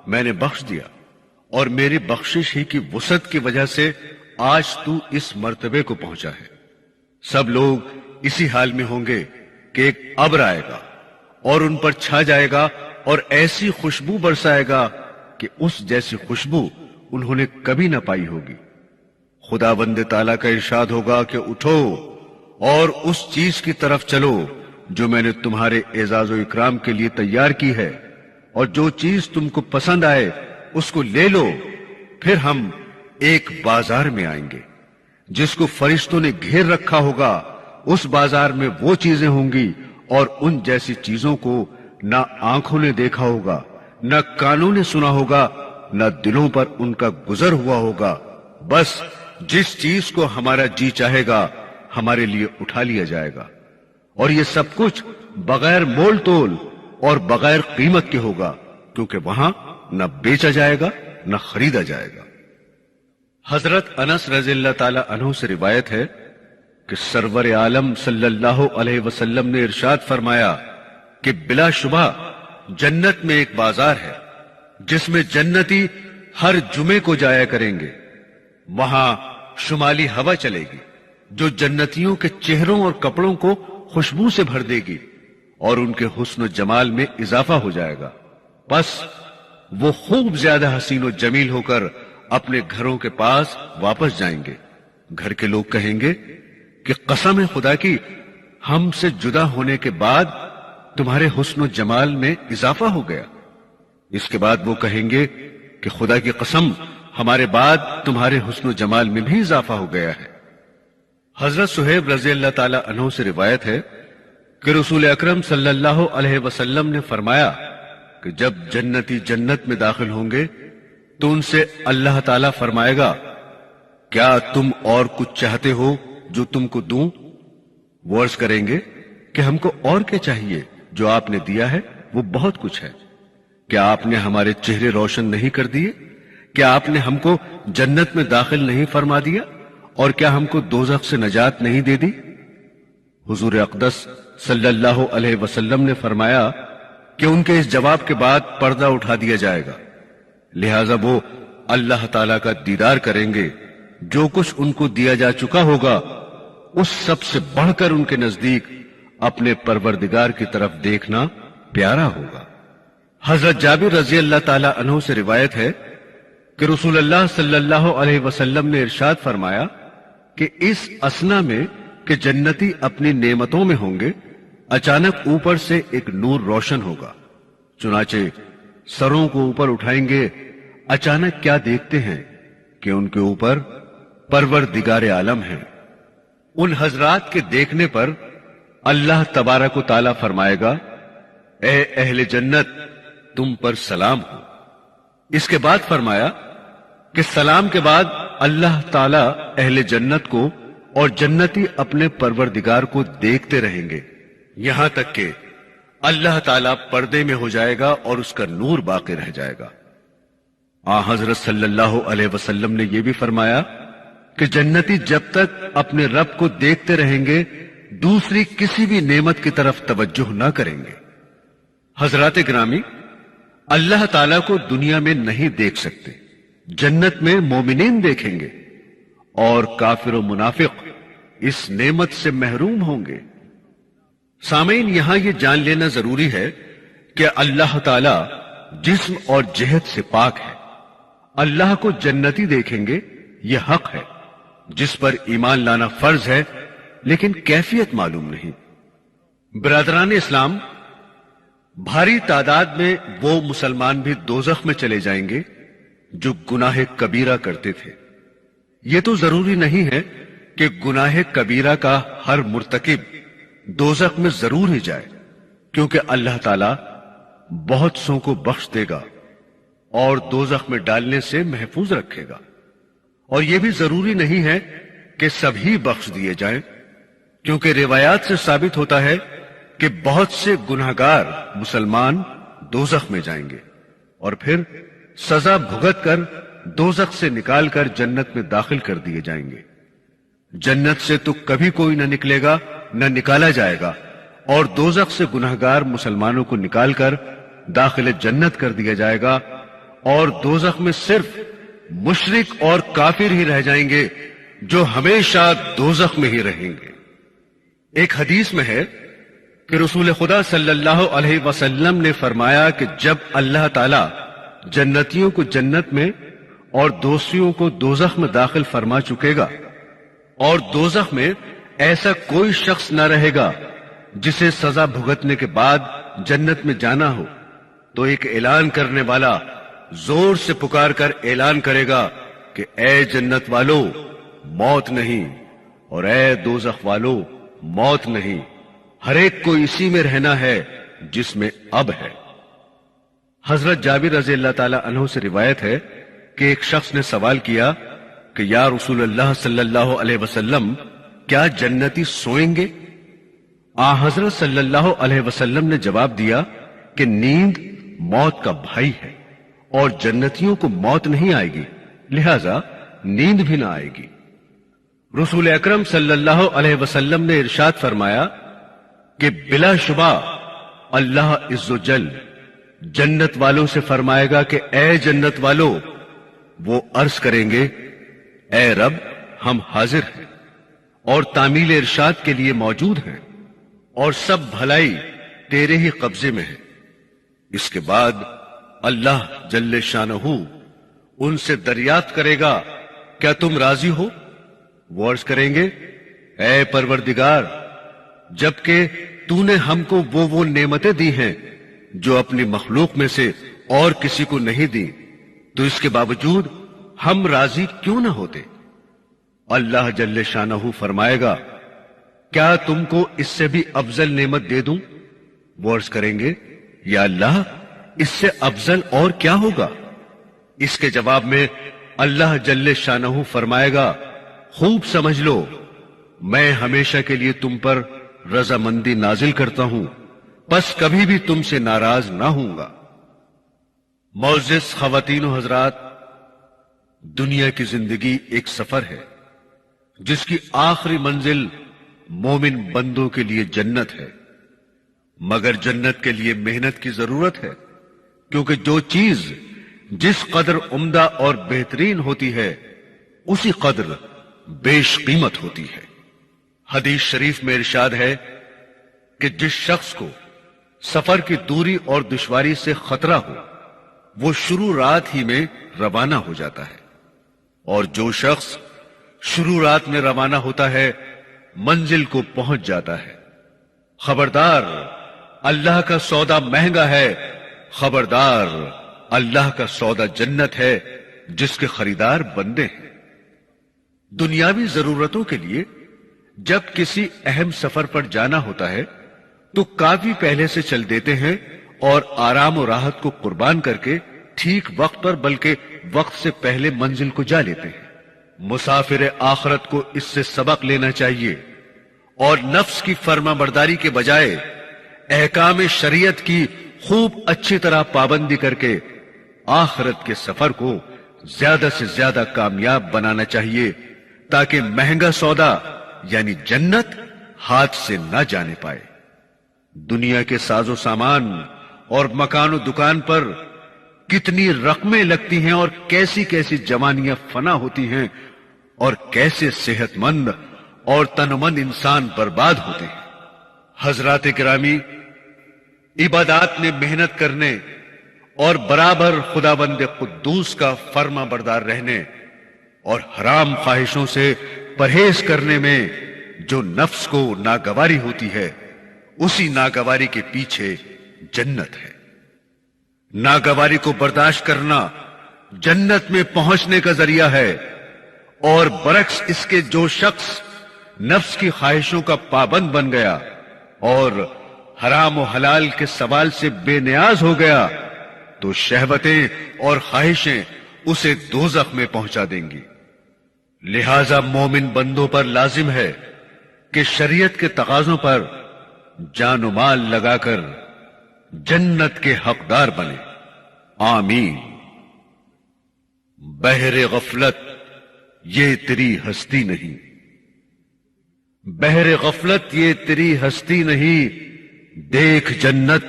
میں نے بخش دیا، اور میری بخشش ہی کی وسعت کی وجہ سے آج تو اس مرتبے کو پہنچا ہے۔ سب لوگ اسی حال میں ہوں گے کہ ایک ابر آئے گا اور ان پر چھا جائے گا اور ایسی خوشبو برسائے گا کہ اس جیسی خوشبو انہوں نے کبھی نہ پائی ہوگی۔ خدا بند تعالیٰ کا ارشاد ہوگا کہ اٹھو اور اس چیز کی طرف چلو جو میں نے تمہارے اعزاز و اکرام کے لیے تیار کی ہے، اور جو چیز تم کو پسند آئے اس کو لے لو۔ پھر ہم ایک بازار میں آئیں گے جس کو فرشتوں نے گھیر رکھا ہوگا۔ اس بازار میں وہ چیزیں ہوں گی اور ان جیسی چیزوں کو نہ آنکھوں نے دیکھا ہوگا، نہ کانوں نے سنا ہوگا، نہ دلوں پر ان کا گزر ہوا ہوگا۔ بس جس چیز کو ہمارا جی چاہے گا ہمارے لیے اٹھا لیا جائے گا، اور یہ سب کچھ بغیر مول تول اور بغیر قیمت کے ہوگا، کیونکہ وہاں نہ بیچا جائے گا نہ خریدا جائے گا۔ حضرت انس رضی اللہ تعالی عنہ سے روایت ہے کہ سرور عالم صلی اللہ علیہ وسلم نے ارشاد فرمایا کہ بلا شبہ جنت میں ایک بازار ہے جس میں جنتی ہر جمعے کو جایا کریں گے۔ وہاں شمالی ہوا چلے گی جو جنتیوں کے چہروں اور کپڑوں کو خوشبو سے بھر دے گی اور ان کے حسن و جمال میں اضافہ ہو جائے گا۔ بس وہ خوب زیادہ حسین و جمیل ہو کر اپنے گھروں کے پاس واپس جائیں گے۔ گھر کے لوگ کہیں گے کہ قسم ہے خدا کی، ہم سے جدا ہونے کے بعد تمہارے حسن و جمال میں اضافہ ہو گیا۔ اس کے بعد وہ کہیں گے کہ خدا کی قسم، ہمارے بعد تمہارے حسن و جمال میں بھی اضافہ ہو گیا ہے۔ حضرت صہیب رضی اللہ تعالی عنہ سے روایت ہے کہ رسول اکرم صلی اللہ علیہ وسلم نے فرمایا کہ جب جنتی جنت میں داخل ہوں گے تو ان سے اللہ تعالیٰ فرمائے گا کیا تم اور کچھ چاہتے ہو جو تم کو دوں؟ وہ عرض کریں گے کہ ہم کو اور کیا چاہیے؟ جو آپ نے دیا ہے وہ بہت کچھ ہے۔ کیا آپ نے ہمارے چہرے روشن نہیں کر دیے؟ کیا آپ نے ہم کو جنت میں داخل نہیں فرما دیا؟ اور کیا ہم کو دوزخ سے نجات نہیں دے دی؟ حضور اقدس صلی اللہ علیہ وسلم نے فرمایا کہ ان کے اس جواب کے بعد پردہ اٹھا دیا جائے گا، لہذا وہ اللہ تعالی کا دیدار کریں گے۔ جو کچھ ان کو دیا جا چکا ہوگا اس سب سے بڑھ کر ان کے نزدیک اپنے پروردگار کی طرف دیکھنا پیارا ہوگا۔ حضرت جابر رضی اللہ تعالی عنہ سے روایت ہے کہ رسول اللہ صلی اللہ علیہ وسلم نے ارشاد فرمایا کہ اس اثنا میں کہ جنتی اپنی نعمتوں میں ہوں گے، اچانک اوپر سے ایک نور روشن ہوگا، چنانچہ سروں کو اوپر اٹھائیں گے، اچانک کیا دیکھتے ہیں کہ ان کے اوپر پروردگار عالم ہے۔ ان حضرات کے دیکھنے پر اللہ تبارک و تعالیٰ فرمائے گا، اے اہل جنت تم پر سلام ہو۔ اس کے بعد فرمایا کہ سلام کے بعد اللہ تعالیٰ اہل جنت کو اور جنتی اپنے پروردگار کو دیکھتے رہیں گے، یہاں تک کہ اللہ تعالیٰ پردے میں ہو جائے گا اور اس کا نور باقی رہ جائے گا۔ حضرت صلی اللہ علیہ وسلم نے یہ بھی فرمایا کہ جنتی جب تک اپنے رب کو دیکھتے رہیں گے دوسری کسی بھی نعمت کی طرف توجہ نہ کریں گے۔ حضرات گرامی، اللہ تعالیٰ کو دنیا میں نہیں دیکھ سکتے، جنت میں مومنین دیکھیں گے، اور کافر و منافق اس نعمت سے محروم ہوں گے۔ سامعین، یہاں یہ جان لینا ضروری ہے کہ اللہ تعالیٰ جسم اور جہت سے پاک ہے۔ اللہ کو جنتی دیکھیں گے یہ حق ہے جس پر ایمان لانا فرض ہے، لیکن کیفیت معلوم نہیں۔ برادران اسلام، بھاری تعداد میں وہ مسلمان بھی دوزخ میں چلے جائیں گے جو گناہ کبیرہ کرتے تھے۔ یہ تو ضروری نہیں ہے کہ گناہ کبیرہ کا ہر مرتکب دوزخ میں ضرور ہی جائے، کیونکہ اللہ تعالیٰ بہت سو کو بخش دے گا اور دوزخ میں ڈالنے سے محفوظ رکھے گا۔ اور یہ بھی ضروری نہیں ہے کہ سبھی بخش دیے جائیں، کیونکہ روایات سے ثابت ہوتا ہے کہ بہت سے گناہگار مسلمان دوزخ میں جائیں گے اور پھر سزا بھگت کر دوزخ سے نکال کر جنت میں داخل کر دیے جائیں گے۔ جنت سے تو کبھی کوئی نہ نکلے گا، نہ نکالا جائے گا، اور دوزخ سے گناہگار مسلمانوں کو نکال کر داخل جنت کر دیا جائے گا، اور دوزخ میں صرف مشرک اور کافر ہی رہ جائیں گے جو ہمیشہ دوزخ میں ہی رہیں گے۔ ایک حدیث میں ہے کہ رسول خدا صلی اللہ علیہ وسلم نے فرمایا کہ جب اللہ تعالی جنتیوں کو جنت میں اور دوسریوں کو دوزخ میں داخل فرما چکے گا، اور دوزخ میں ایسا کوئی شخص نہ رہے گا جسے سزا بھگتنے کے بعد جنت میں جانا ہو، تو ایک اعلان کرنے والا زور سے پکار کر اعلان کرے گا کہ اے جنت والو موت نہیں، اور اے دوزخ والو موت نہیں، ہر ایک کو اسی میں رہنا ہے جس میں اب ہے۔ حضرت جابر رضی اللہ تعالی عنہ سے روایت ہے کہ ایک شخص نے سوال کیا کہ یا رسول اللہ صلی اللہ علیہ وسلم، کیا جنتی سوئیں گے؟ حضرت صلی اللہ علیہ وسلم نے جواب دیا کہ نیند موت کا بھائی ہے اور جنتیوں کو موت نہیں آئے گی، لہذا نیند بھی نہ آئے گی۔ رسول اکرم صلی اللہ علیہ وسلم نے ارشاد فرمایا کہ بلا شبہ اللہ عز و جل جنت والوں سے فرمائے گا کہ اے جنت والو، وہ عرض کریں گے اے رب ہم حاضر ہیں اور تعمیل ارشاد کے لیے موجود ہیں، اور سب بھلائی تیرے ہی قبضے میں ہے۔ اس کے بعد اللہ جل شانہ ان سے دریافت کرے گا کیا تم راضی ہو؟ وہ عرض کریں گے اے پروردگار، جبکہ تو نے ہم کو وہ نعمتیں دی ہیں جو اپنی مخلوق میں سے اور کسی کو نہیں دی، تو اس کے باوجود ہم راضی کیوں نہ ہوتے؟ اللہ جل شانہ فرمائے گا کیا تم کو اس سے بھی افضل نعمت دے دوں؟ وہ عرض کریں گے یا اللہ، اس سے افضل اور کیا ہوگا؟ اس کے جواب میں اللہ جل شانہ فرمائے گا خوب سمجھ لو، میں ہمیشہ کے لیے تم پر رضامندی نازل کرتا ہوں، بس کبھی بھی تم سے ناراض نہ ہوں گا۔ معزز خواتین و حضرات، دنیا کی زندگی ایک سفر ہے جس کی آخری منزل مومن بندوں کے لیے جنت ہے، مگر جنت کے لیے محنت کی ضرورت ہے، کیونکہ جو چیز جس قدر عمدہ اور بہترین ہوتی ہے اسی قدر بیش قیمت ہوتی ہے۔ حدیث شریف میں ارشاد ہے کہ جس شخص کو سفر کی دوری اور دشواری سے خطرہ ہو وہ شروع رات ہی میں روانہ ہو جاتا ہے، اور جو شخص شروع رات میں روانہ ہوتا ہے منزل کو پہنچ جاتا ہے۔ خبردار، اللہ کا سودا مہنگا ہے، خبردار، اللہ کا سودا جنت ہے جس کے خریدار بندے ہیں۔ دنیاوی ضرورتوں کے لیے جب کسی اہم سفر پر جانا ہوتا ہے تو کافی پہلے سے چل دیتے ہیں اور آرام و راحت کو قربان کر کے ٹھیک وقت پر بلکہ وقت سے پہلے منزل کو جا لیتے ہیں۔ مسافر آخرت کو اس سے سبق لینا چاہیے اور نفس کی فرما برداری کے بجائے احکام شریعت کی خوب اچھی طرح پابندی کر کے آخرت کے سفر کو زیادہ سے زیادہ کامیاب بنانا چاہیے، تاکہ مہنگا سودا یعنی جنت ہاتھ سے نہ جانے پائے۔ دنیا کے ساز و سامان اور مکان و دکان پر کتنی رقمیں لگتی ہیں اور کیسی کیسی جوانیاں فنا ہوتی ہیں، اور کیسے صحت مند اور تنمند انسان برباد ہوتے ہیں۔ حضرات گرامی، عبادات میں محنت کرنے اور برابر خداوند قدوس کا فرما بردار رہنے اور حرام خواہشوں سے پرہیز کرنے میں جو نفس کو ناگواری ہوتی ہے اسی ناگواری کے پیچھے جنت ہے۔ ناگواری کو برداشت کرنا جنت میں پہنچنے کا ذریعہ ہے، اور برعکس اس کے جو شخص نفس کی خواہشوں کا پابند بن گیا اور حرام و حلال کے سوال سے بے نیاز ہو گیا تو شہوتیں اور خواہشیں اسے دوزخ میں پہنچا دیں گی۔ لہذا مومن بندوں پر لازم ہے کہ شریعت کے تقاضوں پر جان و مال لگا کر جنت کے حقدار بنے۔ آمین۔ بحر غفلت یہ تیری ہستی نہیں، بحر غفلت یہ تیری ہستی نہیں، دیکھ جنت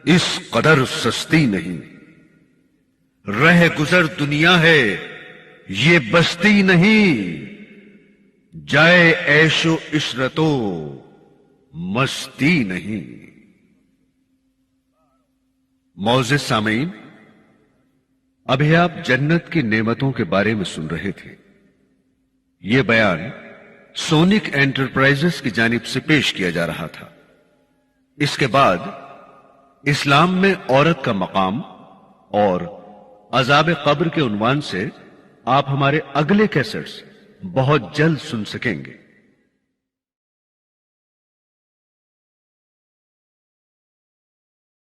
اس قدر سستی نہیں، رہ گزر دنیا ہے یہ بستی نہیں، جائے عیش و عشرت و مستی نہیں۔ معزز سامعین، ابھی آپ جنت کی نعمتوں کے بارے میں سن رہے تھے۔ یہ بیان سونک انٹرپرائزز کی جانب سے پیش کیا جا رہا تھا۔ اس کے بعد اسلام میں عورت کا مقام اور عذاب قبر کے عنوان سے آپ ہمارے اگلے کیسٹس بہت جلد سن سکیں گے۔